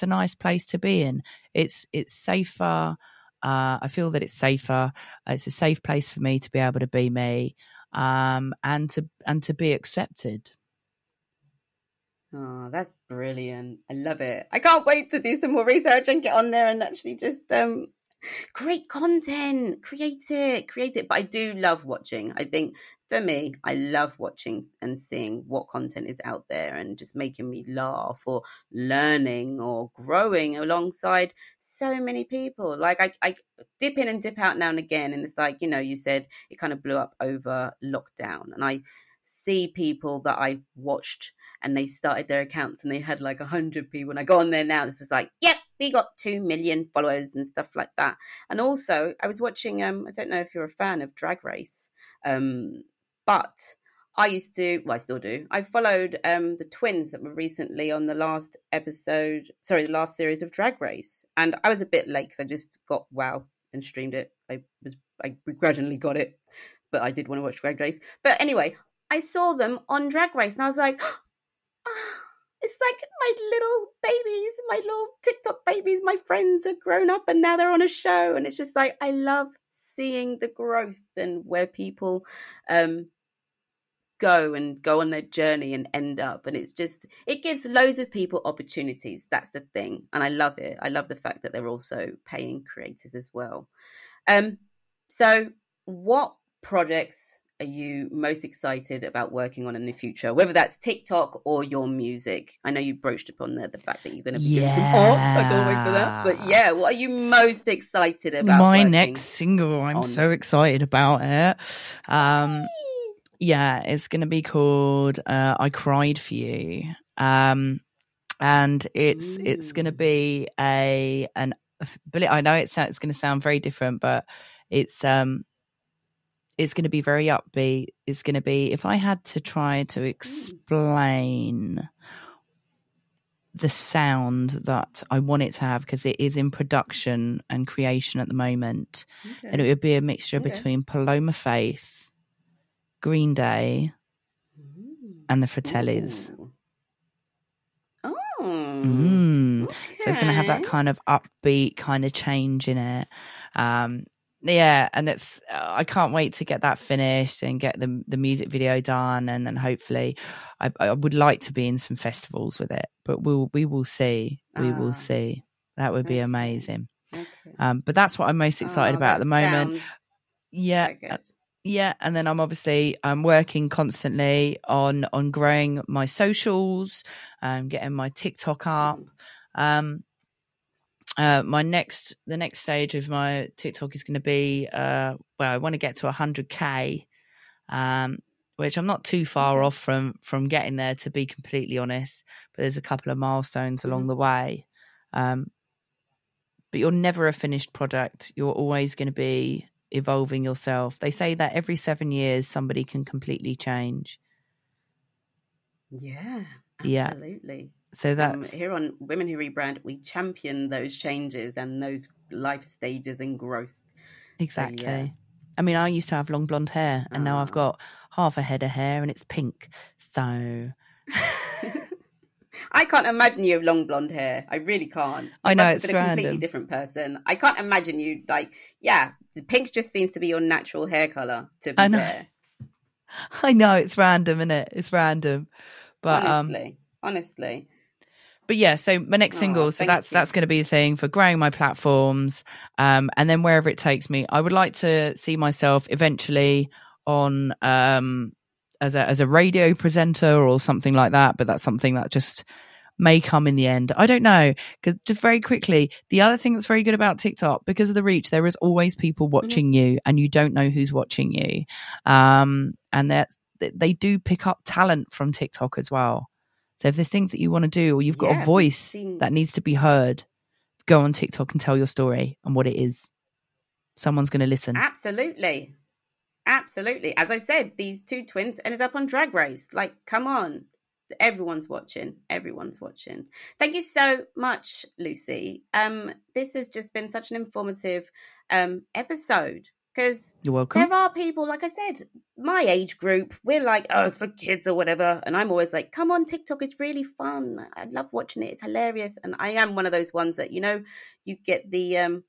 a nice place to be in. It's safer. I feel that it's safer. It's a safe place for me to be able to be me, and to be accepted. Oh, that's brilliant. I love it. I can't wait to do some more research and get on there and actually just create content, create it. But I do love watching. I think for me, I love watching and seeing what content is out there and just making me laugh, or learning or growing alongside so many people. Like I dip in and dip out now and again. And it's like, you know, you said it kind of blew up over lockdown, and I see people that I watched and they started their accounts and they had like 100 people, and I go on there now, it's just like, yep, we got 2 million followers and stuff like that. And also I was watching, I don't know if you're a fan of Drag Race, but I used to, well, I still do. I followed the twins that were recently on the last series of Drag Race, and I was a bit late because I just got WoW and streamed it. I begrudgingly got it, but I did want to watch Drag Race. But anyway, I saw them on Drag Race, and I was like, it's like my little babies, my little TikTok babies, my friends are grown up and now they're on a show. And it's just like, I love seeing the growth and where people go on their journey and end up. And it's just, it gives loads of people opportunities. That's the thing. And I love it. I love the fact that they're also paying creators as well. So what projects are you most excited about working on in the future, whether that's TikTok or your music? I know you broached upon there the fact that you're going to be doing some art. I can't wait for that. But yeah, what are you most excited about? My next single, I'm so excited about it. Yeah, it's going to be called I Cried for You. And it's going to be I know it's going to sound very different, but it's going to be very upbeat. It's going to be, if I had to try to explain the sound that I want it to have, because it is in production and creation at the moment, then it would be a mixture between Paloma Faith, Green Day, and the Fratellis. So it's going to have that kind of upbeat kind of change in it. Yeah, and it's I can't wait to get that finished and get the music video done, and then hopefully I would like to be in some festivals with it, but we will see. We will see. That would be amazing. But that's what I'm most excited about at the moment. Yeah. Yeah, and then I'm working constantly on growing my socials, getting my TikTok up. The next stage of my TikTok is going to be, I want to get to 100K, which I'm not too far off from getting there, to be completely honest. But there's a couple of milestones along the way. But you're never a finished product. You're always going to be evolving yourself. They say that every 7 years somebody can completely change. Yeah, absolutely. Yeah. So that's here on Women Who Rebrand, we champion those changes and those life stages and growth. Exactly. So, yeah. I mean, I used to have long blonde hair, and now I've got half a head of hair and it's pink. So I can't imagine you have long blonde hair. I really can't. I know, it's a completely different person. I can't imagine you the pink just seems to be your natural hair color, to be fair. I know it's random, isn't it? It's random. But honestly. But yeah, so my next single, so that's going to be the thing for growing my platforms, and then wherever it takes me. I would like to see myself eventually on as a radio presenter or something like that, but that's something that just may come in the end. I don't know, because just very quickly, the other thing that's very good about TikTok, because of the reach, there is always people watching you, and you don't know who's watching you, and they do pick up talent from TikTok as well. So if there's things that you want to do, or you've got a voice that needs to be heard, go on TikTok and tell your story and what it is. Someone's going to listen. Absolutely. As I said, these two twins ended up on Drag Race. Like, come on. Everyone's watching. Thank you so much, Lu.Ci. This has just been such an informative episode. Because you're welcome. There are people, like I said, my age group, we're like, oh, it's for kids or whatever. And I'm always like, come on, TikTok, it's really fun. I love watching it. It's hilarious. And I am one of those ones that, you get the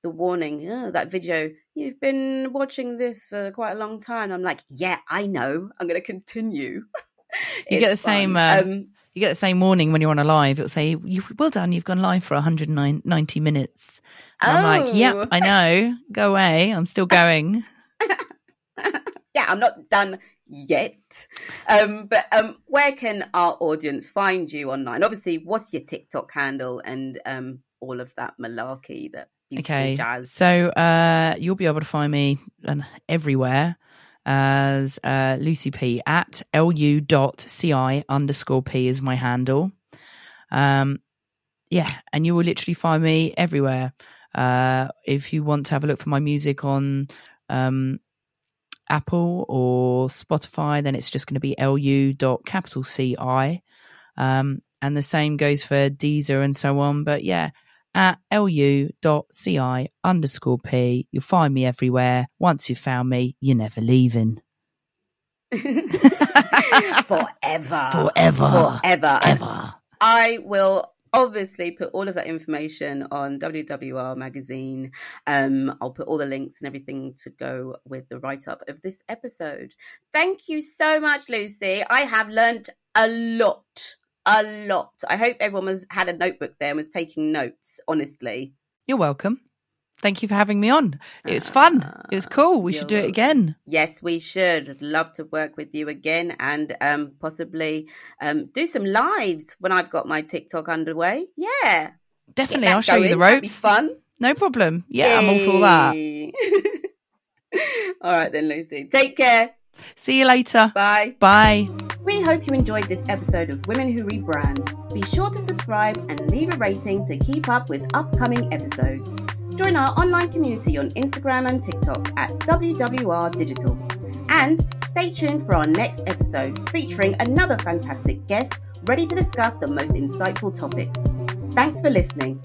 warning, that video, you've been watching this for quite a long time. I'm like, yeah, I know. I'm going to continue. You get the same. You get the same warning when you're on a live. It'll say, well done, you've gone live for 190 minutes. And I'm like, yep, I know. Go away. I'm still going. Yeah, I'm not done yet. But where can our audience find you online? Obviously, what's your TikTok handle and all of that malarkey, that beautiful jazz? So you'll be able to find me everywhere as Lu.Ci P, at lu.ci_p is my handle. And you will literally find me everywhere. If you want to have a look for my music on Apple or Spotify, then it's just going to be lu.ci. And the same goes for Deezer and so on. But yeah, at lu.ci_p. You'll find me everywhere. Once you've found me, you're never leaving. Forever. I will obviously put all of that information on WWR magazine. I'll put all the links and everything to go with the write-up of this episode. Thank you so much, Lu.Ci. I have learnt a lot. I hope everyone had a notebook there and was taking notes, honestly. You're welcome. Thank you for having me on. It was fun. It was cool. We should do it again. Yes, we should. I'd love to work with you again and possibly do some lives when I've got my TikTok underway. Yeah. Definitely. I'll show you the ropes. That'd be fun. No problem. Yeah, I'm all for that. All right then, Lu.Ci. Take care. See you later. Bye. Bye. We hope you enjoyed this episode of Women Who Rebrand. Be sure to subscribe and leave a rating to keep up with upcoming episodes. Join our online community on Instagram and TikTok at WWR Digital. And stay tuned for our next episode featuring another fantastic guest ready to discuss the most insightful topics. Thanks for listening.